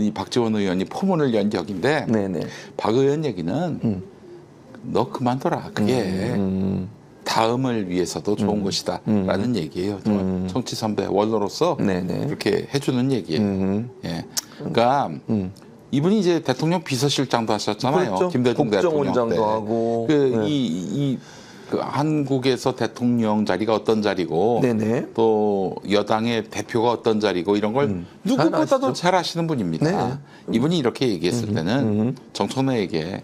이 박지원 의원이 포문을 연 격인데 네네. 박 의원 얘기는 너 그만둬라. 그게 다음을 위해서도 좋은 것이다 라는 얘기예요. 정치 선배 원로로서 네네. 그렇게 해주는 얘기예요. 예. 그러니까 이분이 이제 대통령 비서실장도 하셨잖아요. 그랬죠. 김대중 대통령 국정원장도 때. 하고. 그 한국에서 대통령 자리가 어떤 자리고 네네. 또 여당의 대표가 어떤 자리고 이런 걸 누구보다도 잘 아시는 분입니다. 이분이 이렇게 얘기했을 때는 정청래에게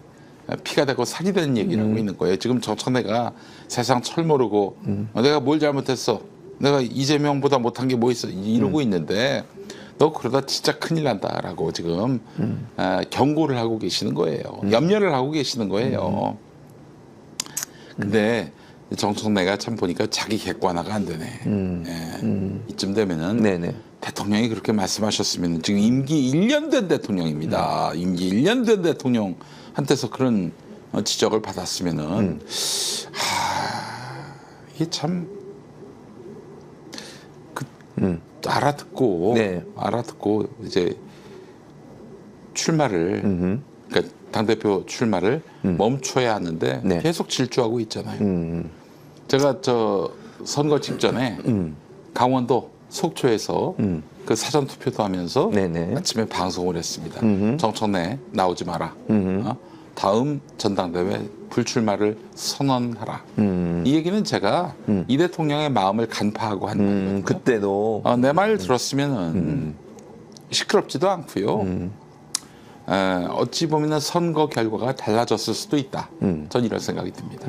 피가 되고 살이 되는 얘기를 하고 있는 거예요. 지금 정청래가 세상 철 모르고 내가 뭘 잘못했어. 내가 이재명보다 못한 게 뭐 있어. 이러고 있는데 너 그러다 진짜 큰일 난다라고 지금 경고를 하고 계시는 거예요. 염려를 하고 계시는 거예요. 근데 정청래가 참 보니까 자기 객관화가 안 되네. 이쯤 되면은 네네. 대통령이 그렇게 말씀하셨으면 지금 임기 1년 된 대통령입니다. 임기 1년 된 대통령한테서 그런 지적을 받았으면은 이게 참 알아듣고 네. 이제 출마를 그러니까 당대표 출마를 멈춰야 하는데 네. 계속 질주하고 있잖아요. 제가 저 선거 직전에 강원도 속초에서 그 사전 투표도 하면서 네네. 아침에 방송을 했습니다. 정청래 나오지 마라. 다음 전당대회 불출마를 선언하라. 이 얘기는 제가 이 대통령의 마음을 간파하고 한 말이거든요. 그때도 내 말 들었으면은 시끄럽지도 않고요. 어찌 보면 선거 결과가 달라졌을 수도 있다. 전 이런 생각이 듭니다.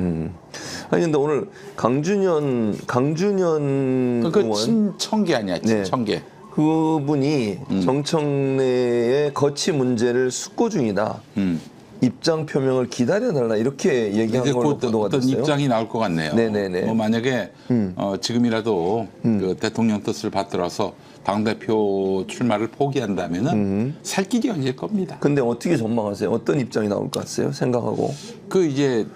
아니 근데 오늘 강준현 그 의원 친청계 아니야, 친청계. 그분이 정청래의 거취 문제를 숙고 중이다. 입장 표명을 기다려달라 이렇게 얘기한 이제 걸로 곧 보도가 어떤 됐어요. 입장이 나올 것 같네요. 네네네. 뭐 만약에 지금이라도 그 대통령 뜻을 받들어서 당대표 출마를 포기한다면은 살 길이 열릴 겁니다. 근데 어떻게 전망하세요? 어떤 입장이 나올 것 같아요? 생각하고. 그 이제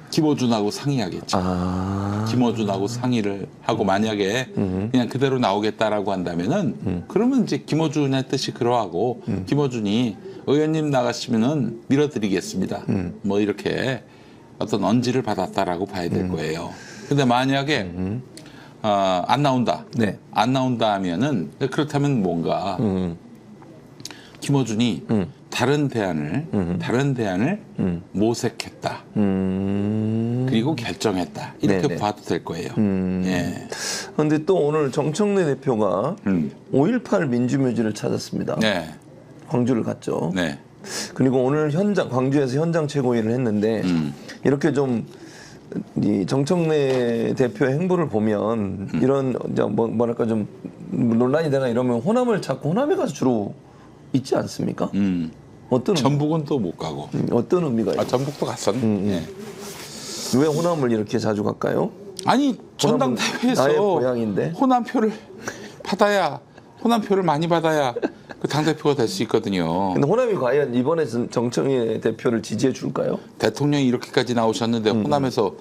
김어준하고 상의하겠죠. 아. 김어준하고 상의를 하고 만약에 그냥 그대로 나오겠다라고 한다면은 그러면 이제 김어준의 뜻이 그러하고 김어준이 의원님 나가시면은 밀어드리겠습니다. 뭐 이렇게 어떤 언지를 받았다라고 봐야 될 거예요. 근데 만약에 안 나온다. 네. 안 나온다 하면은 그렇다면 뭔가 김어준이 다른 대안을 모색했다. 그리고 결정했다. 이렇게 네네. 봐도 될 거예요. 예. 그런데 또 오늘 정청래 대표가 5.18 민주묘지를 찾았습니다. 네. 광주를 갔죠. 네. 그리고 오늘 광주에서 현장 최고위를 했는데 이렇게 좀 이 정청래 대표의 행보를 보면 이런 이제 뭐랄까 좀 논란이 되나 이러면 호남을 찾고 호남에 가서 주로 있지 않습니까? 어떤 전북은 또 못 가고. 어떤 의미가 있어요? 전북도 갔었네. 예. 왜 호남을 이렇게 자주 갈까요? 아니 나의 전당대회에서 고향인데. 호남표를 많이 받아야 그 당대표가 될 수 있거든요. 근데 호남이 과연 이번에 정청래 대표를 지지해 줄까요? 대통령이 이렇게까지 나오셨는데 호남에서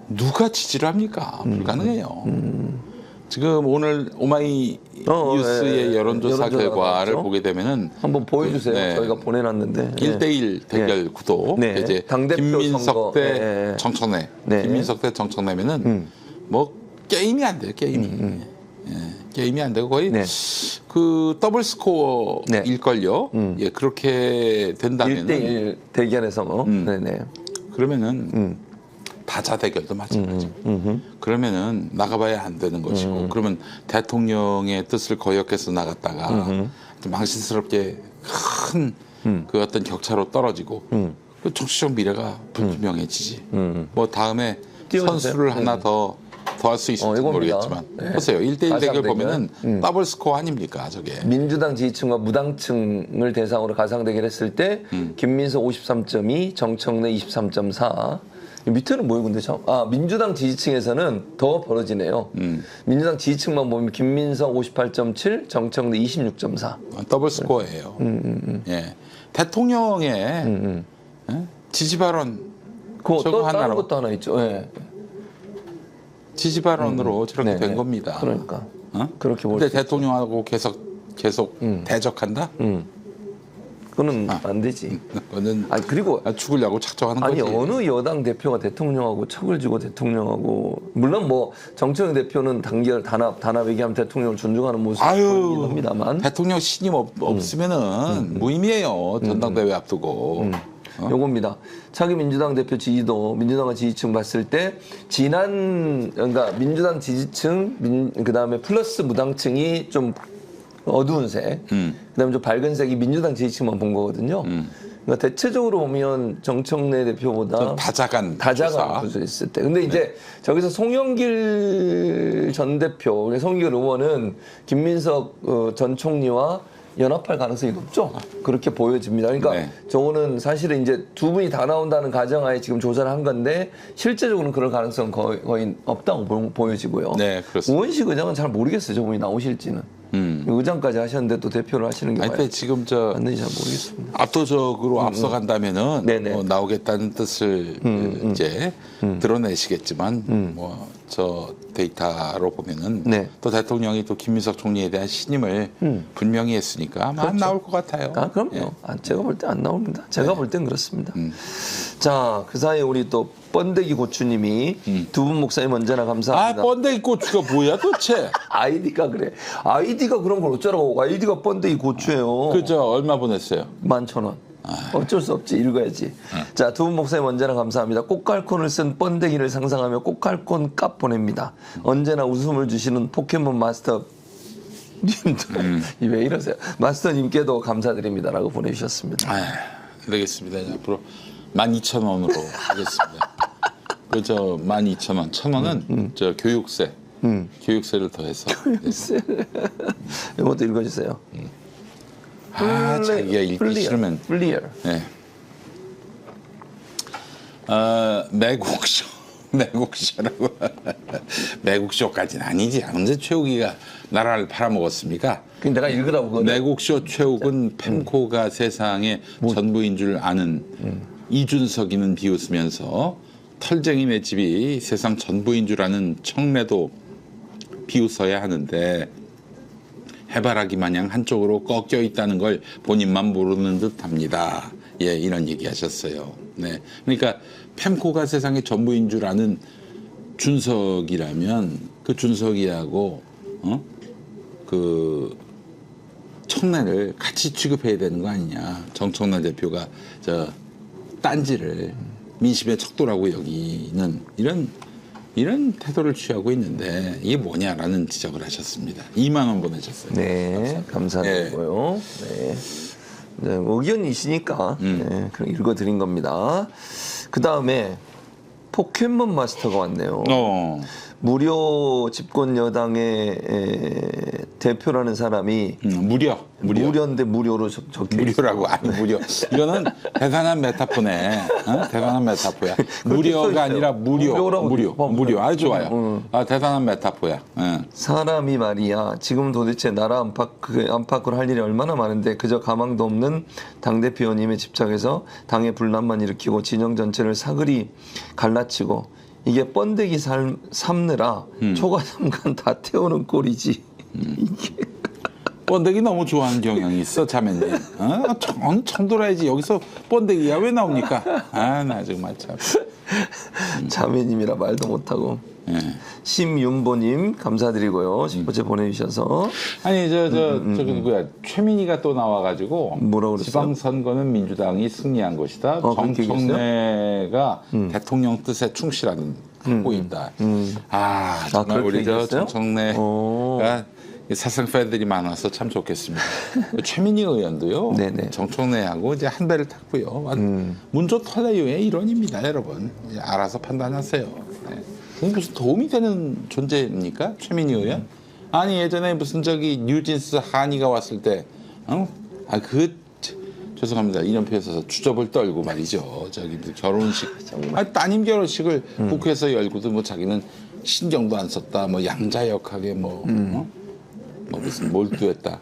누가 지지를 합니까? 불가능해요. 지금 오늘 오마이 뉴스의 예. 여론조사 여론조사 결과를 나왔죠? 보게 되면은 한번 보여주세요. 네. 저희가 보내놨는데. 1대1 대결 구도 네. 이제 당대표 김민석 선거. 대 네. 정청래, 네. 김민석 대 정청래면은 뭐 게임이 안 돼요. 게임이. 예, 게임이 안 되고 거의 네. 그 더블 스코어일걸요. 예, 그렇게 된다면 1대1 대결에서 뭐. 네네. 그러면은 다자 대결도 마찬가지. 그러면은 나가봐야 안 되는 것이고, 그러면 대통령의 뜻을 거역해서 나갔다가 좀 망신스럽게 큰 그 어떤 격차로 떨어지고, 그 정치적 미래가 불투명해지지. 뭐 다음에 띄워주세요. 선수를 하나 더 할 수 있을지 이겁니다. 모르겠지만, 네. 보세요. 1대1 가상 대결 대결. 보면은 더블 스코어 아닙니까, 저게. 민주당 지지층과 무당층을 대상으로 가상 대결했을 때 김민석 53.2, 정청래 23.4. 밑에는 뭐예요, 근데 참? 민주당 지지층에서는 더 벌어지네요. 민주당 지지층만 보면 김민석 58.7, 정청래 26.4. 더블 스코어예요. 예. 대통령의 예? 지지 발언 그거 저거 또 다른 하나로 것도 하나 있죠. 예. 지지 발언으로 저렇게 네, 된 네. 겁니다. 그러니까. 어? 그렇게 볼 근데 수 있죠. 대통령하고 계속 대적한다? 그거는 안 되지. 그거는 그리고 죽으려고 작정하는 아니 거지. 어느 여당 대표가 대통령하고 척을 지고 대통령하고 물론 뭐 정청래 대표는 단합 얘기하면 대통령을 존중하는 모습이긴 아유, 합니다만 대통령 신임 없으면은 무의미해요. 전당대회 앞두고. 요겁니다. 차기 민주당 대표 지지도 민주당과 지지층 봤을 때 그러니까 민주당 지지층 그다음에 플러스 무당층이 좀 어두운 색, 그다음에 좀 밝은 색이 민주당 지지층만 본 거거든요. 그러니까 대체적으로 보면 정청래 대표보다 좀 다자간 구조했을 때. 근데 이제 저기서 송영길 전 대표, 송영길 의원은 김민석 전 총리와 연합할 가능성이 높죠. 그렇게 보여집니다. 그러니까 네. 저거는 사실은 이제 두 분이 다 나온다는 가정하에 지금 조사를 한 건데 실제적으로는 그럴 가능성은 거의 없다고 보여지고요. 네, 그렇습니다. 우원식 의장은 잘 모르겠어요. 저분이 나오실지는. 의장까지 하셨는데 또 대표를 하시는 게 근데 지금 맞는지 잘 모르겠습니다. 압도적으로 앞서간다면은 네네. 나오겠다는 뜻을 이제 드러내시겠지만 뭐 저 데이터로 보면은 네. 또 대통령이 또 김민석 총리에 대한 신임을 분명히 했으니까 아마 안 나올 것 같아요. 그럼요. 예. 제가 볼 때 안 나옵니다. 제가 볼 땐 그렇습니다. 자, 그 사이에 우리 또 번데기 고추님이 두 분 목사님 언제나 감사합니다. 번데기 고추가 뭐야 도대체? 아이디가 그래. 아이디가 그런 걸 어쩌라고. 아이디가 번데기 고추예요. 그죠? 얼마 보냈어요? 11,000원. 어쩔 수 없지. 읽어야지. 자, 두 분 목사님 언제나 감사합니다. 꽃갈콘을 쓴 번데기를 상상하며 꽃갈콘 값 보냅니다. 언제나 웃음을 주시는 포켓몬 마스터 님도 왜 이러세요? 마스터님께도 감사드립니다라고 보내주셨습니다. 안 되겠습니다. 이제 앞으로 12,000원으로 하겠습니다. 그저 12,000원. 1,000원은 저 교육세. 교육세를 더해서. 이것도 읽어주세요. 자기가 읽기 싫으면. 플리어. 네. 매국쇼라고. 매국쇼까지는 아니지. 언제 최욱이가 나라를 팔아먹었습니까? 그 내가 읽으라고 그거는. 매국쇼 최욱은 펜코가 세상의 전부인 줄 아는 이준석이는 비웃으면서 털쟁이 맷집이 세상 전부인 줄 아는 청래도 비웃어야 하는데 해바라기 마냥 한쪽으로 꺾여 있다는 걸 본인만 모르는 듯합니다. 예, 이런 얘기하셨어요. 네, 그러니까 펜코가 세상의 전부인 줄 아는 준석이라면 그 준석이하고 그 청래를 같이 취급해야 되는 거 아니냐. 정청래 대표가 저 딴지를 민심의 척도라고 여기는 이런 태도를 취하고 있는데 이게 뭐냐라는 지적을 하셨습니다. 2만 원 보내셨어요. 네, 감사드리고요. 네. 네, 의견이시니까 네, 그럼 읽어드린 겁니다. 그 다음에 포켓몬 마스터가 왔네요. 무료 집권 여당의 대표라는 사람이 무료인데 무료로 적혀 무료라고 아니 무료. 이거는 대단한 메타포네. 대단한 메타포야. 무료가 아니라 무료. 아주 좋아요. 대단한 메타포야. 사람이 말이야 지금 도대체 나라 안팎으로 할 일이 얼마나 많은데 그저 가망도 없는 당대표 의원님에 집착해서 당의 분란만 일으키고 진영 전체를 사그리 갈라치고 이게 번데기 삶느라 초과삼간 다 태우는 꼴이지. 이게. 번데기 너무 좋아하는 경향이 있어 자매님. 청돌아야지. 여기서 번데기가 왜 나옵니까? 나 정말 참. 자매님이라 말도 못하고. 예. 심윤보님 감사드리고요. 슈퍼챗 보내주셔서. 아니 저기 누구야 최민희가 또 나와가지고 뭐라고 그랬어요? 지방선거는 민주당이 승리한 것이다. 정청래가 대통령 뜻에 충실하고 있다. 정말 우리 저 정청래가 사상 팬들이 많아서 참 좋겠습니다. 최민희 의원도요. 네네. 정청래하고 이제 한 배를 탔고요. 문조 털레유의 일원입니다, 여러분. 이제 알아서 판단하세요. 네. 무슨 도움이 되는 존재입니까, 최민희 의원? 아니 예전에 무슨 저기 뉴진스 한이가 왔을 때, 죄송합니다 이름표에서 주접을 떨고 말이죠. 저기 결혼식, 따님 결혼식을 국회에서 열고도 뭐 자기는 신경도 안 썼다, 뭐 양자역하게 뭐 무슨 몰두했다.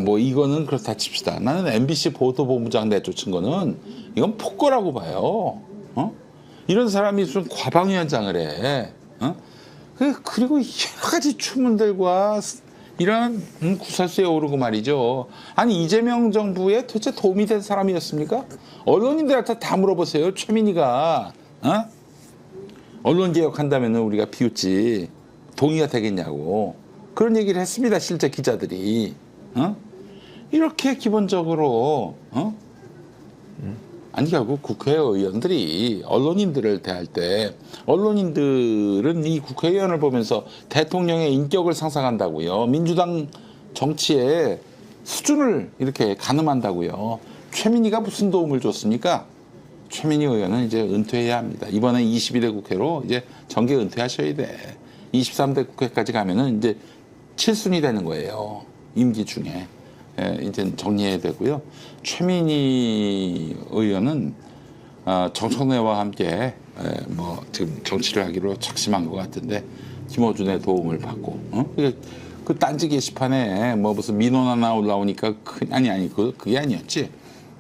뭐 이거는 그렇다 칩시다. 나는 MBC 보도본부장 내쫓은 거는 이건 폭거라고 봐요. 이런 사람이 무슨 과방위원장을 해. 그리고 여러 가지 추문들과 이런 구설수에 오르고 말이죠. 아니 이재명 정부에 도대체 도움이 된 사람이었습니까? 언론인들한테 다 물어보세요. 최민희가 언론 개혁한다면 우리가 비웃지 동의가 되겠냐고 그런 얘기를 했습니다. 실제 기자들이 이렇게 기본적으로 아니 결국 국회의원들이 언론인들을 대할 때 언론인들은 이 국회의원을 보면서 대통령의 인격을 상상한다고요. 민주당 정치의 수준을 이렇게 가늠한다고요. 최민희가 무슨 도움을 줬습니까? 최민희 의원은 이제 은퇴해야 합니다. 이번에 22대 국회로 이제 정계 은퇴하셔야 돼. 23대 국회까지 가면은 이제 7순위 되는 거예요. 임기 중에. 이제 정리해야 되고요. 최민희 의원은 정청래와 함께 뭐 지금 정치를 하기로 작심한 것 같은데 김어준의 도움을 받고 그 딴지 게시판에 뭐 무슨 민원 하나 올라오니까 그게 아니었지.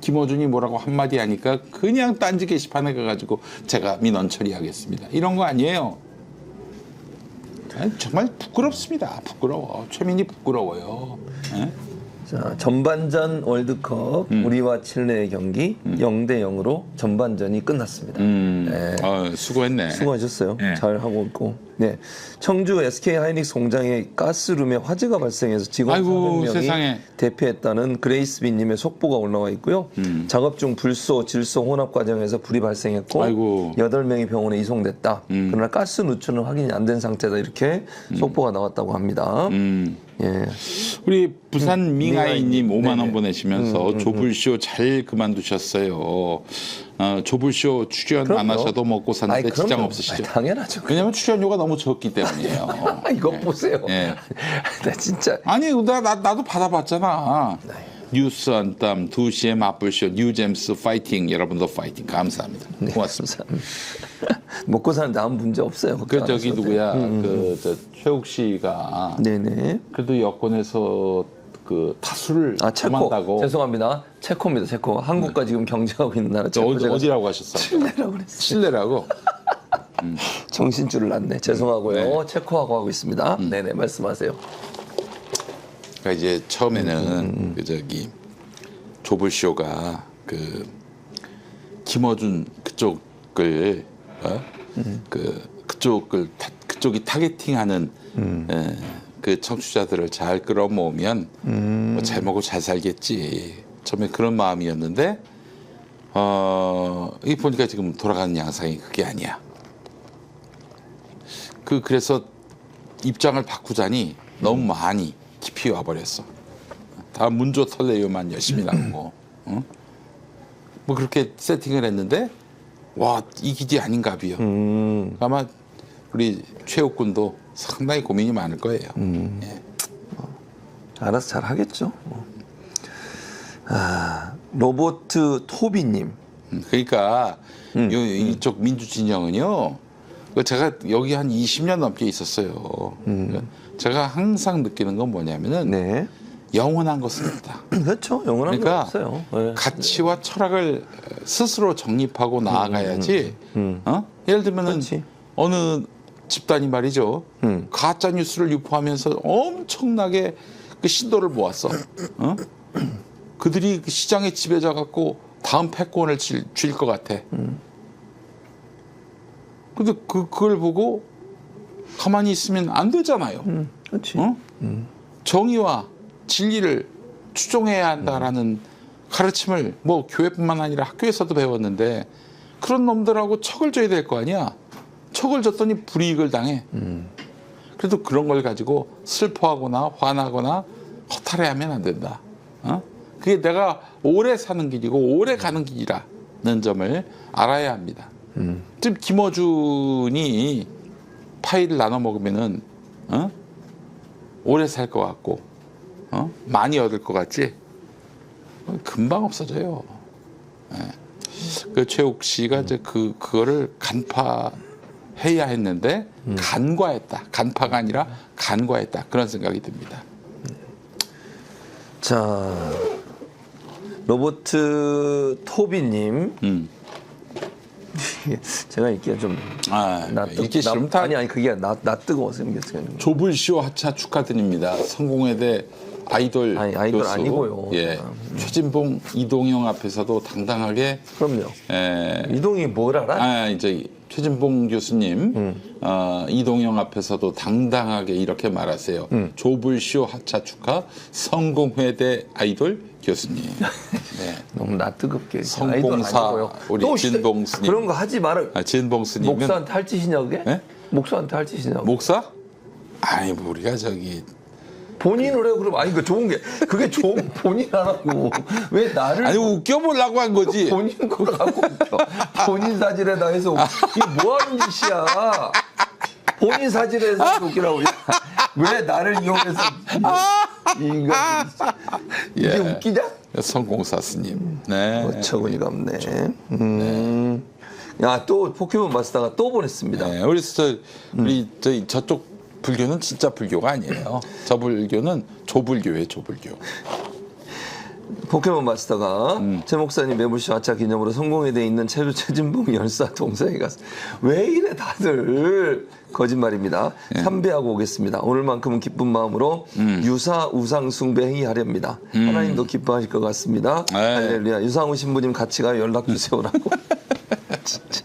김어준이 뭐라고 한마디 하니까 그냥 딴지 게시판에 가가지고 제가 민원 처리하겠습니다. 이런 거 아니에요. 정말 부끄럽습니다. 부끄러워. 최민희 부끄러워요. 자, 전반전 월드컵 우리와 칠레의 경기 0대 0으로 전반전이 끝났습니다. 네. 수고했네. 수고하셨어요. 네. 잘 하고 있고. 네. 청주 SK 하이닉스 공장에 가스룸에 화재가 발생해서 직원 400명이 대피했다는 그레이스빈님의 속보가 올라와 있고요. 작업 중 불소, 질소 혼합 과정에서 불이 발생했고 8명이 병원에 이송됐다. 그러나 가스 누출은 확인이 안 된 상태다. 이렇게 속보가 나왔다고 합니다. 예. 우리 부산 밍아이님 5만 원 보내시면서 조불쇼 잘 그만두셨어요. 조불쇼 출연 안 하셔도 먹고 사는데 지장 없으시죠? 당연하죠. 왜냐면 출연료가 너무 적기 때문이에요. 이거 보세요. 네. 나 진짜. 아니 나도 받아봤잖아. 뉴스 한땀 2시에 맞불쇼 뉴잼스 파이팅 여러분도 파이팅 감사합니다. 고맙습니다. 먹고 사는데 아무 문제 없어요. 그 저기 누구야 저 최욱 씨가 네네. 그래도 여권에서 그 타수를 체코. 점한다고 죄송합니다. 체코입니다. 체코. 한국과 지금 경쟁하고 있는 나라 저 체코. 제가 어디라고 하셨어? 칠레라고 그랬어요. 실내라고. 정신줄을 놨네. 죄송하고요. 체코하고 하고 있습니다. 네네 말씀하세요. 그러니까 이제 처음에는 그 저기 조불쇼가 그 김어준 그쪽을 그쪽이 타겟팅하는 그 청취자들을 잘 끌어모으면 뭐 잘 먹고 잘 살겠지. 처음에 그런 마음이었는데 이 보니까 지금 돌아가는 양상이 그게 아니야. 그래서 입장을 바꾸자니 너무 많이 깊이 와버렸어. 다 문조 털레요만 열심히 나오고, 뭐 그렇게 세팅을 했는데 와 이 길이 아닌가비요. 아마 우리 최욱 군도 상당히 고민이 많을 거예요. 예. 알아서 잘 하겠죠. 로버트 토비님. 그러니까 이쪽 민주 진영은요. 제가 여기 한 20년 넘게 있었어요. 그러니까 제가 항상 느끼는 건 뭐냐면은 네. 영원한 것은 없다. 그렇죠. 영원한 거 그러니까 없어요. 네. 가치와 철학을 스스로 정립하고 나아가야지. 예를 들면은 그렇지. 어느 집단이 말이죠. 가짜 뉴스를 유포하면서 엄청나게 그 신도를 모았어. 그들이 그 시장의 지배자 갖고 다음 패권을 쥘 것 같아. 근데 그걸 보고 가만히 있으면 안 되잖아요. 그렇지. 정의와 진리를 추종해야 한다라는 가르침을 뭐 교회뿐만 아니라 학교에서도 배웠는데 그런 놈들하고 척을 져야 될 거 아니야. 척을 졌더니 불이익을 당해. 그래도 그런 걸 가지고 슬퍼하거나 화나거나 허탈해하면 안 된다. 그게 내가 오래 사는 길이고 오래 가는 길이라는 점을 알아야 합니다. 지금 김어준이 파이를 나눠 먹으면은 오래 살 것 같고 많이 얻을 것 같지? 금방 없어져요. 예. 그 최욱 씨가 이제 그거를 간파해야 했는데 간과했다. 간파가 아니라 간과했다. 그런 생각이 듭니다. 자, 로버트 토비님. 제가 읽기가 좀 읽기 싫으면 다 아니 그게 나 뜨거워서 읽겠어요. 조불쇼 하차 축하드립니다. 성공회대 아이돌 아이돌 교수. 아니고요. 예. 최진봉 이동영 앞에서도 당당하게 그럼요. 이동이 뭘 알아? 이제 최진봉 교수님 이동영 앞에서도 당당하게 이렇게 말하세요. 조불쇼 하차 축하 성공회대 아이돌 교수님. 네. 너무 나 뜨겁게. 성봉사 우리 또 진봉스님. 그런 거 하지 말아. 진봉스님은 목사한테 할 짓이냐 그게? 네? 목사한테 할 짓이냐? 목사? 아니 뭐 우리가 저기 본인으로 해 그럼 아니 그 좋은 게 그게 좋은 본인 하라고 왜 나를 아니 웃겨보려고 한 거지. 본인 걸 갖고 웃겨. 본인 사진에다 해서 이게 뭐 하는 짓이야? 본인 사진에서 웃기라고 왜 나를 이용해서 이거 이게 웃기냐? 성공사 스님. 네. 어처구니가 없네. 야, 또 포켓몬 마스터가 또 보냈습니다. 네. 우리 저쪽 불교는 진짜 불교가 아니에요. 저 불교는 조불교예요, 조불교. 포켓몬 마스터가 최 목사님 매불쇼 하차 기념으로 성공회대에 있는 체조 최진봉 열사 동사에 가서 왜 이래 다들 거짓말입니다. 삼배하고 오겠습니다. 오늘만큼은 기쁜 마음으로 유사 우상 숭배 행위하렵니다. 하나님도 기뻐하실 것 같습니다. 할렐루야. 유상우 신부님 같이 가요. 연락 주세요라고. 진짜.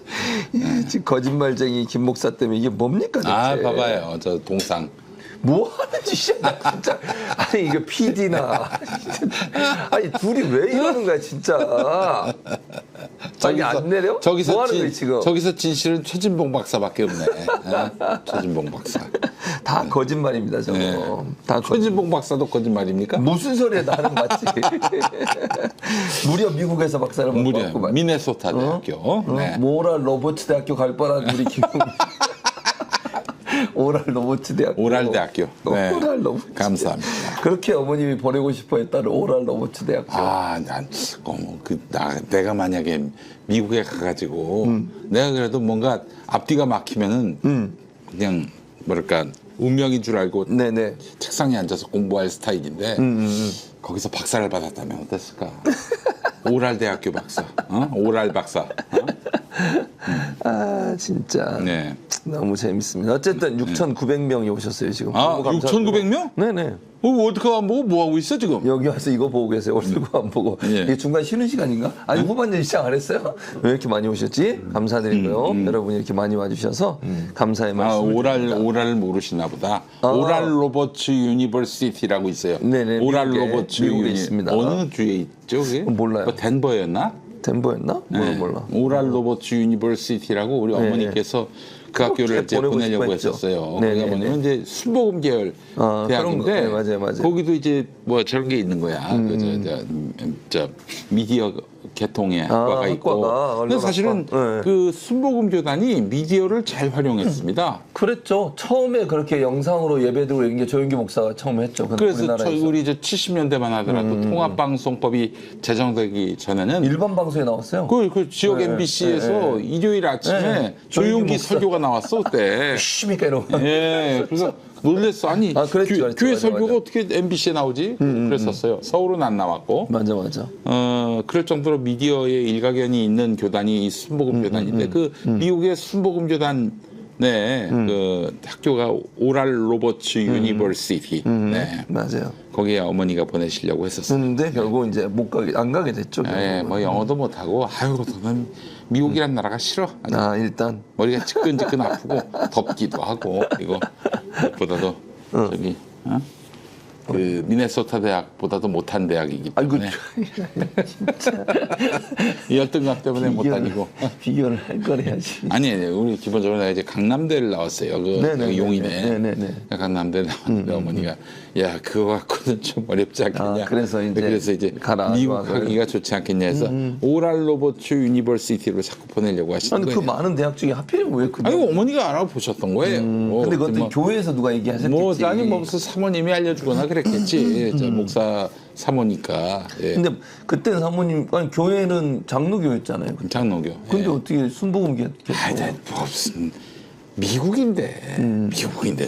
지금 거짓말쟁이 김 목사 때문에 이게 뭡니까 대체. 봐봐요. 저 동상. 뭐 하는 짓이야, 나 진짜. 아니, 이거 PD나. 아니, 둘이 왜 이러는 거야, 진짜. 자기 안 내려? 저기서 뭐 하는 거야, 지금? 저기서 진실은 최진봉 박사밖에 없네. 최진봉 박사. 다 거짓말입니다, 저거. 네. 다 최진봉 박사도 거짓말입니까? 무슨 소리야, 나는 맞지. 무려 미국에서 박사를 무려 받고 왔구만. 미네소타 대학교. 네. 모라 로버트 대학교 갈 뻔한 우리 김용. 오랄 로버츠 대학교. 오랄 대학교. 네. 오랄 로버츠. 감사합니다. 그렇게 어머님이 보내고 싶어 했다는 오랄 로버츠 대학교. 내가 만약에 미국에 가가지고 내가 그래도 뭔가 앞뒤가 막히면은 그냥 뭐랄까 운명인 줄 알고 네네. 책상에 앉아서 공부할 스타일인데 거기서 박사를 받았다면 어땠을까? 오랄 대학교 박사, 오랄 박사. 아 진짜. 네. 너무 재밌습니다. 어쨌든 6,900명이 오셨어요 지금. 아, 너무 감사드리고. 6,900명? 네네. 월드컵 안 보고 뭐 하고 있어 지금? 여기 와서 이거 보고 계세요. 월드컵 안 보고. 예. 이게 중간 쉬는 시간인가? 아니 후반전 시작 안 했어요? 왜 이렇게 많이 오셨지? 감사드리고요. 여러분이 이렇게 많이 와주셔서 감사의 말씀. 오랄을 모르시나 보다. 오랄 로버츠 유니버시티라고 있어요. 네네, 오랄 미국에, 로버츠 미국에 있습니다. 어느 주에 있죠? 그게? 몰라요. 뭐 덴버였나? 덴버였나? 몰라. 오랄 로버츠 유니버시티라고 우리 어머니께서 그 학교를 이제 보내고 보내려고 싶어 했죠. 했었어요. 네네네. 그러니까 뭐냐면 이제 순복음 계열 그런 거. 대학인데 네, 맞아요. 거기도 이제 뭐 저런 게 있는 거야. 저 미디어 계통의 학과가 있고. 학과가, 근데 사실은 언론학과. 네. 그 순복음 교단이 미디어를 잘 활용했습니다. 그랬죠. 처음에 그렇게 영상으로 예배드리고 이런 게 조영기 목사가 처음 했죠. 그래서 우리나라에서. 우리 이제 70년대만 하더라도 통합방송법이 제정되기 전에는 일반 방송에 나왔어요. 그 지역 MBC에서 일요일 아침에 네. 조용기 목사. 설교가 나왔어 그때. 쉬니까 이러고. 예, 그래서 놀랬어. 아니, 그랬죠, 그랬죠. 교회 맞아, 설교가 맞아. 어떻게 MBC에 나오지? 그랬었어요. 서울은 안 나왔고. 맞아. 그럴 정도로 미디어에 일가견이 있는 교단이 이 순복음 교단인데 그 미국의 순복음 교단 그 학교가 오랄 로버츠 유니버시티. 네. 맞아요. 거기에 어머니가 보내시려고 했었어요. 근데 결국 이제 안 가게 됐죠. 예, 뭐 영어도 못하고 아유, 저는 미국이란 나라가 싫어. 일단 머리가 지끈지끈 아프고 덥기도 하고 이거 무엇보다도 저기 그 미네소타 대학보다도 못한 대학이기 아이고 때문에 이 열등감 때문에 못 다니고 비교를 할 거래야지. 아니 우리 기본적으로 내가 이제 강남대를 나왔어요. 그 용인에 네네네. 강남대 나왔는데 어머니가 야 그거 갖고는 좀 어렵지 않겠냐. 그래서 이제 가라, 미국 유학을. 하기가 좋지 않겠냐 해서 오랄 로버츠 유니버시티로 자꾸 보내려고 하시는 아니 거예요. 그 많은 대학 중에 하필이면 왜 그? 아니 어머니가 알아보셨던 거예요. 근데 그것도 뭐, 교회에서 누가 얘기하셨겠지. 아니 뭐 무슨 사모님이 알려주거나 그랬겠지. 저 목사 사모니까. 예. 근데 그때는 사모님 아니 교회는 장로교였잖아요. 장로교. 근데 예. 어떻게 순복음 무슨 미국인데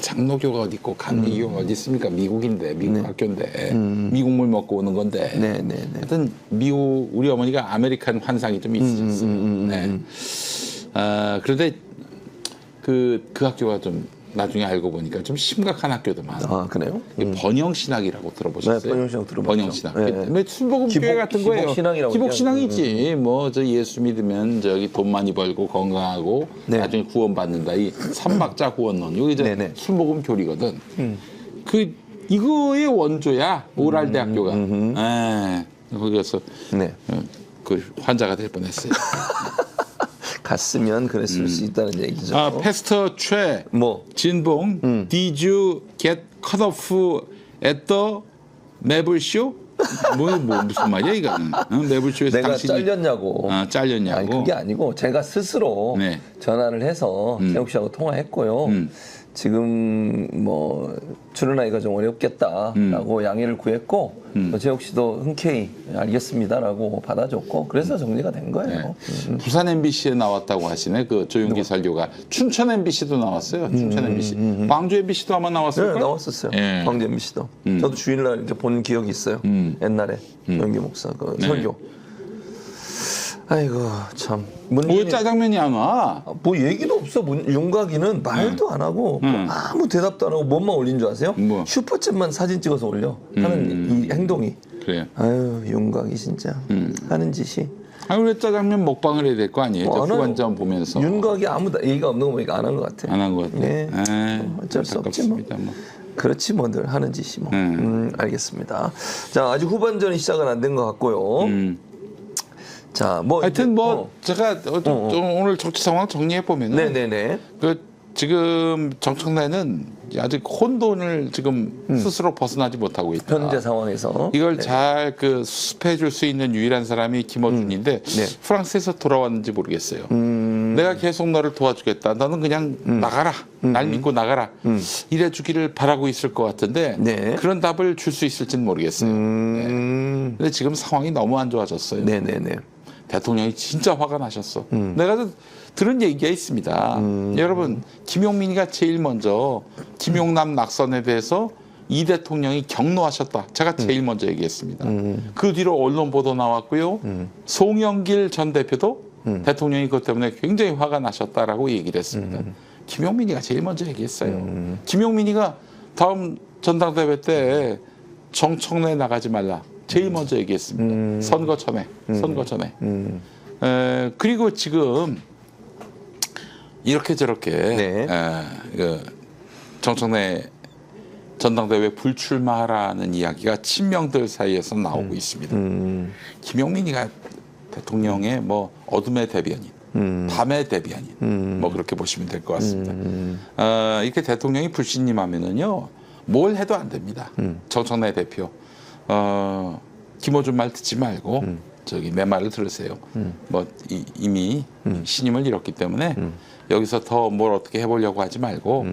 장로교가 어디 있고 감리교가 어디 있습니까? 미국인데 미국 학교인데 미국물 먹고 오는 건데. 네네네. 하여튼 미국 우리 어머니가 아메리칸 환상이 좀 있으셨어요. 네. 그런데 그 학교가 좀 나중에 알고 보니까 좀 심각한 학교도 많아. 그래요? 번영신학이라고 들어보셨어요? 네, 번영신학 들어봤죠. 번영신학. 네. 순복음교회 같은 거예요. 기복신학이라고 기복신학이지. 뭐 저 예수 믿으면 저기 돈 많이 벌고 건강하고 네. 나중에 구원받는다. 이 삼박자 구원론. 여기 이제 네네. 순복음교리거든. 이거의 원조야. 오랄 대학교가. 거기서 네. 그 환자가 될 뻔했어요. 갔으면 그랬을 수 있다는 얘기죠. 패스터 최 뭐 진봉 Did you get cut off at the 매블 쇼? 무슨 말이야 이거는? 매블쇼에서 내가 당신이 잘렸냐고. 잘렸냐고. 아니 그게 아니고 제가 스스로 네. 전화를 해서 태욱 씨하고 통화했고요. 지금 뭐 출연하기가 좀 어렵겠다라고 양해를 구했고 재욱 씨도 흔쾌히 알겠습니다라고 받아줬고 그래서 정리가 된 거예요. 부산 MBC에 나왔다고 하시네. 그 조용기 설교가 춘천 MBC도 나왔어요. 춘천 MBC, 광주 MBC도 아마 나왔을 네, 거예요. 나왔었어요. 예. 광주 MBC도. 저도 주일날 이렇게 본 기억이 있어요. 옛날에 조영기 목사 그 설교. 아이고 참. 왜 짜장면이 안 와? 뭐 얘기도 없어. 윤곽이는 말도 안 하고 뭐 아무 대답도 안 하고 뭐만 올린 줄 아세요? 뭐? 슈퍼챗만 사진 찍어서 올려. 하는 이 행동이. 그래요. 아유 윤곽이 진짜 하는 짓이. 왜 짜장면 먹방을 해야 될 거 아니에요? 저 안 해요. 후반전 보면서. 윤곽이 아무 얘기가 없는 거 보니까 안 한 것 같아. 안 한 것 같아요. 네. 어쩔 수 없지 뭐. 안타깝습니다, 뭐. 그렇지 뭐들 하는 짓이 뭐. 알겠습니다. 자 아직 후반전이 시작은 안 된 것 같고요. 자 뭐 하여튼 뭐 제가 오늘 정치 상황 정리해 보면은 네네네. 그 지금 정청래는 아직 혼돈을 지금 스스로 벗어나지 못하고 있다. 현재 상황에서 이걸 잘 그 수습해 줄 수 있는 유일한 사람이 김어준인데 네. 프랑스에서 돌아왔는지 모르겠어요. 내가 계속 너를 도와주겠다. 너는 그냥 나가라. 날 믿고 나가라. 이래 주기를 바라고 있을 것 같은데 네. 그런 답을 줄 수 있을지는 모르겠어요. 네. 근데 지금 상황이 너무 안 좋아졌어요. 네네네. 대통령이 진짜 화가 나셨어. 내가 들은 얘기가 있습니다. 여러분, 김용민이가 제일 먼저 김용남 낙선에 대해서 이 대통령이 격노하셨다. 제가 제일 먼저 얘기했습니다. 그 뒤로 언론 보도 나왔고요. 송영길 전 대표도 대통령이 그것 때문에 굉장히 화가 나셨다라고 얘기를 했습니다. 김용민이가 제일 먼저 얘기했어요. 김용민이가 다음 전당대회 때 정청래 나가지 말라. 제일 먼저 얘기했습니다. 선거 전에. 그리고 지금 이렇게 저렇게 네. 그 정청래 전당대회 불출마라는 이야기가 친명들 사이에서 나오고 있습니다. 김용민이가 대통령의 뭐 어둠의 대변인, 밤의 대변인, 뭐 그렇게 보시면 될 것 같습니다. 이렇게 대통령이 불신임하면은요, 뭘 해도 안 됩니다. 정청래 대표, 김어준 말 듣지 말고 저기 내 말을 들으세요. 뭐 이미 신임을 잃었기 때문에 여기서 더 뭘 어떻게 해보려고 하지 말고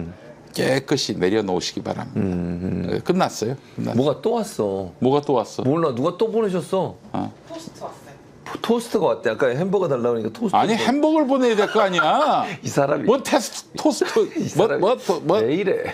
깨끗이 내려놓으시기 바랍니다. 끝났어요. 뭐가 또 왔어? 뭐가 또 왔어? 몰라. 누가 또 보내셨어? 토스트 왔어요. 토스트가 왔대. 아까 햄버거 달라고 하니까 토스트. 아니 햄버거를 보내야 될 거 아니야. 이 사람이 뭐 토스트 이 사람이 뭐 왜 이래?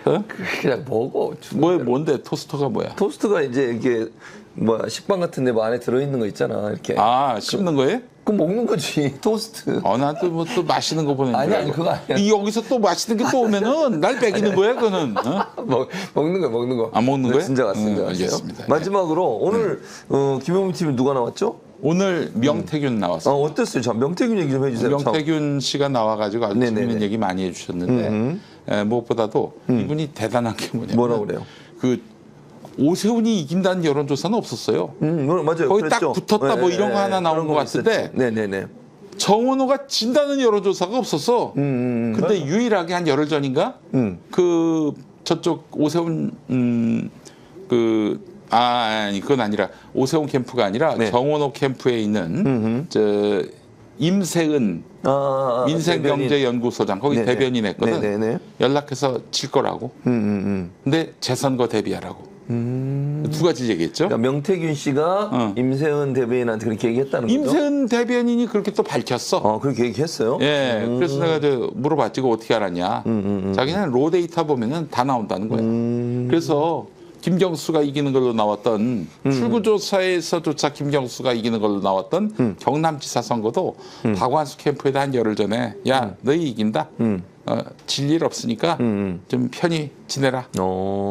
어? 그냥 먹어. 주는 대로. 뭔데 토스터가 뭐야? 토스트가 이제 이게 뭐야 식빵 같은데 뭐 안에 들어있는 거 있잖아. 이렇게. 아 씹는 거예요? 그럼 먹는 거지. 토스트. 나도 뭐 또 맛있는 거 보내는 아니, 줄 아니, 알고. 그거 아니야. 이 여기서 또 맛있는 게 또 오면은 날 빼기는 거야 그거는. 어? 먹는 거. 아, 먹는 거예요? 진짜 왔습니다. 알겠습니다. 마지막으로 오늘 김용민 팀이 누가 나왔죠? 오늘 명태균 나왔어요. 어땠어요? 저 명태균 얘기 좀 해주세요. 명태균 씨가 나와가지고 아주 네네네. 재밌는 얘기 많이 해주셨는데 무엇보다도 이분이 대단한 게 뭐냐면 뭐라고 그래요? 그 오세훈이 이긴다는 여론조사는 없었어요. 맞아요. 거기 그랬죠. 딱 붙었다 뭐 이런 거 하나 나온 그런 것 거 같은데 있었죠. 네네네. 정원호가 진다는 여론조사가 없었어. 근데 유일하게 한 열흘 전인가 그 저쪽 오세훈 아니 그건 아니라 오세훈 캠프가 아니라 네. 정원호 캠프에 있는 저 임세은 민생경제연구소장 거기 네네. 대변인 했거든. 네네네. 연락해서 질 거라고. 근데 재선거 대비하라고. 두 가지 얘기했죠. 그러니까 명태균 씨가 임세은 대변인한테 그렇게 얘기했다는 거죠? 임세은 대변인이 그렇게 또 밝혔어. 그렇게 얘기했어요? 예, 그래서 내가 물어봤지, 이거 어떻게 알았냐. 자기는 로 데이터 보면은 다 나온다는 거야. 그래서 김경수가 이기는 걸로 나왔던 출구조사에서조차 김경수가 이기는 걸로 나왔던 경남지사 선거도 박완수 캠프에다 한 열흘 전에 야, 너희 이긴다. 질 일 없으니까 좀 편히 지내라.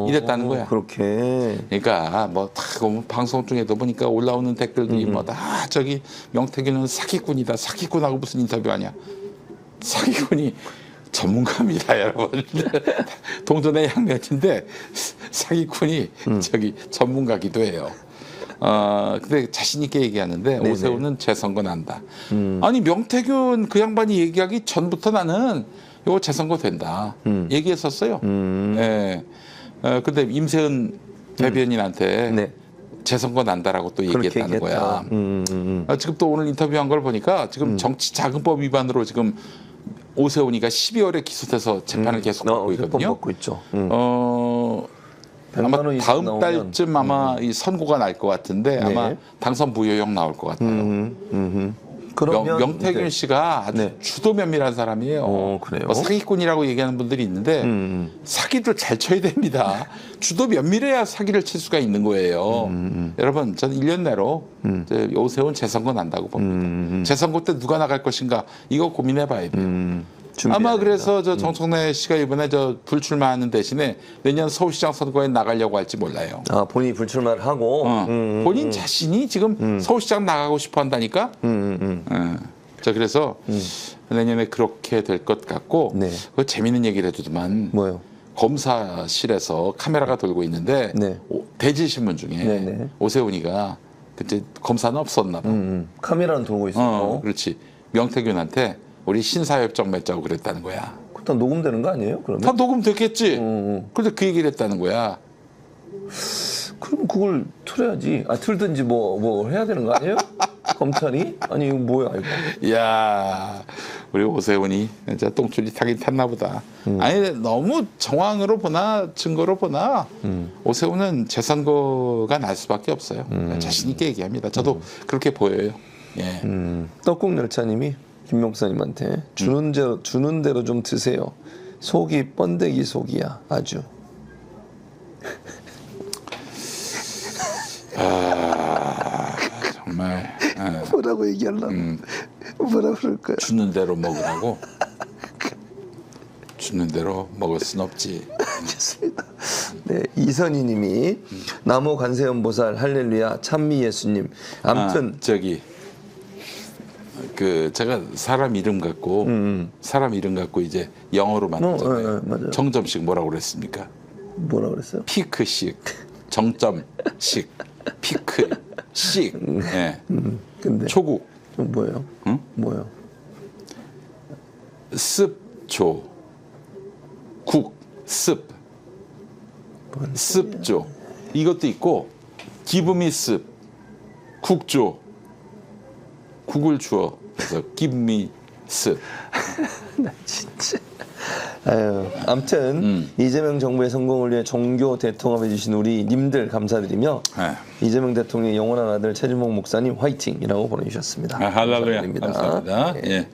이랬다는 거야. 그렇게. 그러니까 뭐 다 방송 중에도 보니까 올라오는 댓글들이 뭐 다 저기 명태균은 사기꾼이다. 사기꾼하고 무슨 인터뷰하냐. 사기꾼이 전문가입니다, 여러분. 동전의 양면인데 사기꾼이 저기 전문가기도 해요. 근데 자신 있게 얘기하는데 네네. 오세훈은 재선거 난다. 아니 명태균 그 양반이 얘기하기 전부터 나는 이거 재선거 된다 얘기했었어요. 예. 근데 임세은 대변인한테 네. 재선거 난다라고 또 그렇게 얘기했다는 거야. 얘기했다. 지금 또 오늘 인터뷰한 걸 보니까 지금 정치자금법 위반으로 지금 오세훈이가 12월에 기소돼서 재판을 계속 받고 있거든요. 받고 있죠. 아마 100만 원 이상 다음 나오면. 달쯤 아마 이 선고가 날 것 같은데 아마 당선 무효형 나올 것 같아요. 그러면 명태균 네. 씨가 아주 네. 주도 면밀한 사람이에요. 그래요? 뭐 사기꾼이라고 얘기하는 분들이 있는데 사기도 잘 쳐야 됩니다. 주도 면밀해야 사기를 칠 수가 있는 거예요. 여러분, 저는 1년 내로 이제 오세훈 재선거 난다고 봅니다. 재선거 때 누가 나갈 것인가 이거 고민해 봐야 돼요. 아마 그래서 저 정청래 씨가 이번에 저 불출마하는 대신에 내년 서울시장 선거에 나가려고 할지 몰라요. 본인이 불출마를 하고 본인 자신이 지금 서울시장 나가고 싶어 한다니까. 자 그래서 내년에 그렇게 될 것 같고 네. 그 재밌는 얘기를 해주더만 뭐요? 검사실에서 카메라가 돌고 있는데 네. 대질신문 중에 네네. 오세훈이가 그때 검사는 없었나 봐. 카메라는 돌고 있었고. 그렇지. 명태균한테 우리 신사협정 맺자고 그랬다는 거야. 다 녹음되는 거 아니에요? 그러면? 다 녹음됐겠지. 근데 그 얘기를 했다는 거야. 그럼 그걸 틀어야지. 틀든지 뭐 해야 되는 거 아니에요? 검찰이? 아니 이거 뭐야 이거? 이야, 우리 오세훈이 진짜 똥줄이 타긴 탔나 보다. 아니 너무 정황으로 보나 증거로 보나 오세훈은 재선거가 날 수밖에 없어요. 자신 있게 얘기합니다. 저도 그렇게 보여요. 예. 떡국열차님이 김 목사님한테 주는 대로 좀 드세요. 속이 번데기 속이야 아주. 정말 뭐라고 얘기하려고? 뭐라고 그럴까요? 주는 대로 먹으라고. 주는 대로 먹을 순 없지. 알겠습니다. 네, 이선희님이 나무 관세음보살 할렐루야 찬미 예수님. 아무튼 저기 그 제가 사람 이름 갖고 이제 영어로 만들잖아요. 맞아요. 정점식 뭐라고 그랬습니까? 뭐라고 그랬어요? 피크식, 정점식, 피크식. 예. 근데 초국, 뭐예요? 응? 뭐예요? 습조, 국, 습조. 이것도 있고 기브미 습, 국조, 국을 주어. 그래서 기브미 습. 나 진짜. 아유, 아무튼 이재명 정부의 성공을 위해 종교 대통합해 주신 우리 님들 감사드리며 네. 이재명 대통령의 영원한 아들 최준봉 목사님 화이팅이라고 보내주셨습니다. 할렐루야. 감사드립니다. 감사합니다. 예.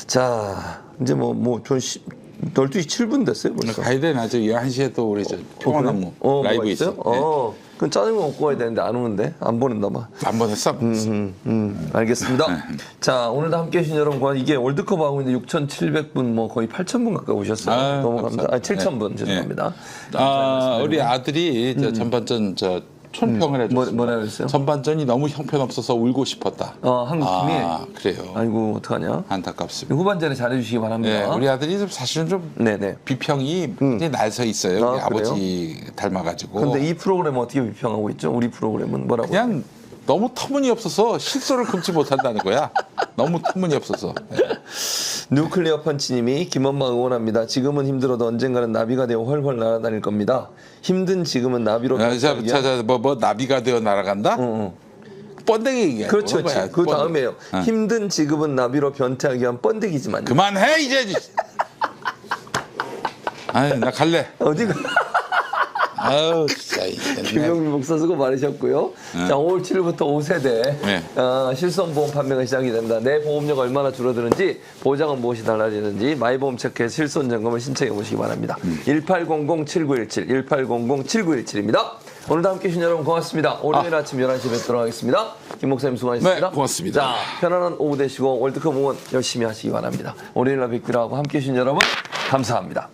자, 이제 전 12시 7분 됐어요 벌써. 가야 되나? 저 11시에 또 우리 저 평화나무 라이브 뭐가 있어. 있어요? 그럼 짜장면 먹고 가야 되는데 안 오는데 안 보낸다 봐. 한번 했어. 알겠습니다. 자, 오늘도 함께 해주신 여러분, 이게 월드컵 하고 있는데 6,700분, 거의 8,000분 가까이 오셨어요. 아유, 너무 감사합니다. 감사합니다. 7,000분, 죄송합니다. 우리 아들이 저 전반전 촌평을 해줬어요. 뭐라 그랬어요? 전반전이 너무 형편없어서 울고 싶었다. 한국 팀이? 그래요. 아이고, 어떡하냐. 안타깝습니다. 후반전에 잘해주시기 바랍니다. 네, 우리 아들이 사실은 좀 네네. 비평이 굉장히 날서 있어요. 우리 그래요? 아버지 닮아가지고. 근데 이 프로그램 어떻게 비평하고 있죠? 우리 프로그램은 뭐라고? 그냥 너무 터무니없어서 실소를 금치 못한다는 거야. 너무 터무니없어서. 네. 뉴클리어 펀치님이 김엄마 응원합니다. 지금은 힘들어도 언젠가는 나비가 되어 훨훨 날아다닐 겁니다. 힘든 지금은 나비로 뭐 나비가 되어 날아간다? 번데기 얘기야. 그렇죠. 거야. 그 번데기. 다음에요. 힘든 지금은 나비로 변태하기 위한 번데기지만. 그만해 이제. 아니 나 갈래. 어디가? 아유 진짜. 김영민 목사 수고 많으셨고요. 자, 5월 7일부터 5세대 네. 실손보험 판매가 시작이 된다. 내 보험료가 얼마나 줄어드는지, 보장은 무엇이 달라지는지 마이보험 체크해서 실손 점검을 신청해 보시기 바랍니다. 1800-7917, 1800-7917입니다. 오늘도 함께 해주신 여러분 고맙습니다. 월요일 아침 11시에 뵙도록 하겠습니다. 김 목사님 수고하셨습니다. 네, 고맙습니다. 자, 편안한 오후 되시고 월드컵 응원 열심히 하시기 바랍니다. 월요일 날 뵙기로 하고 함께 해주신 여러분 감사합니다.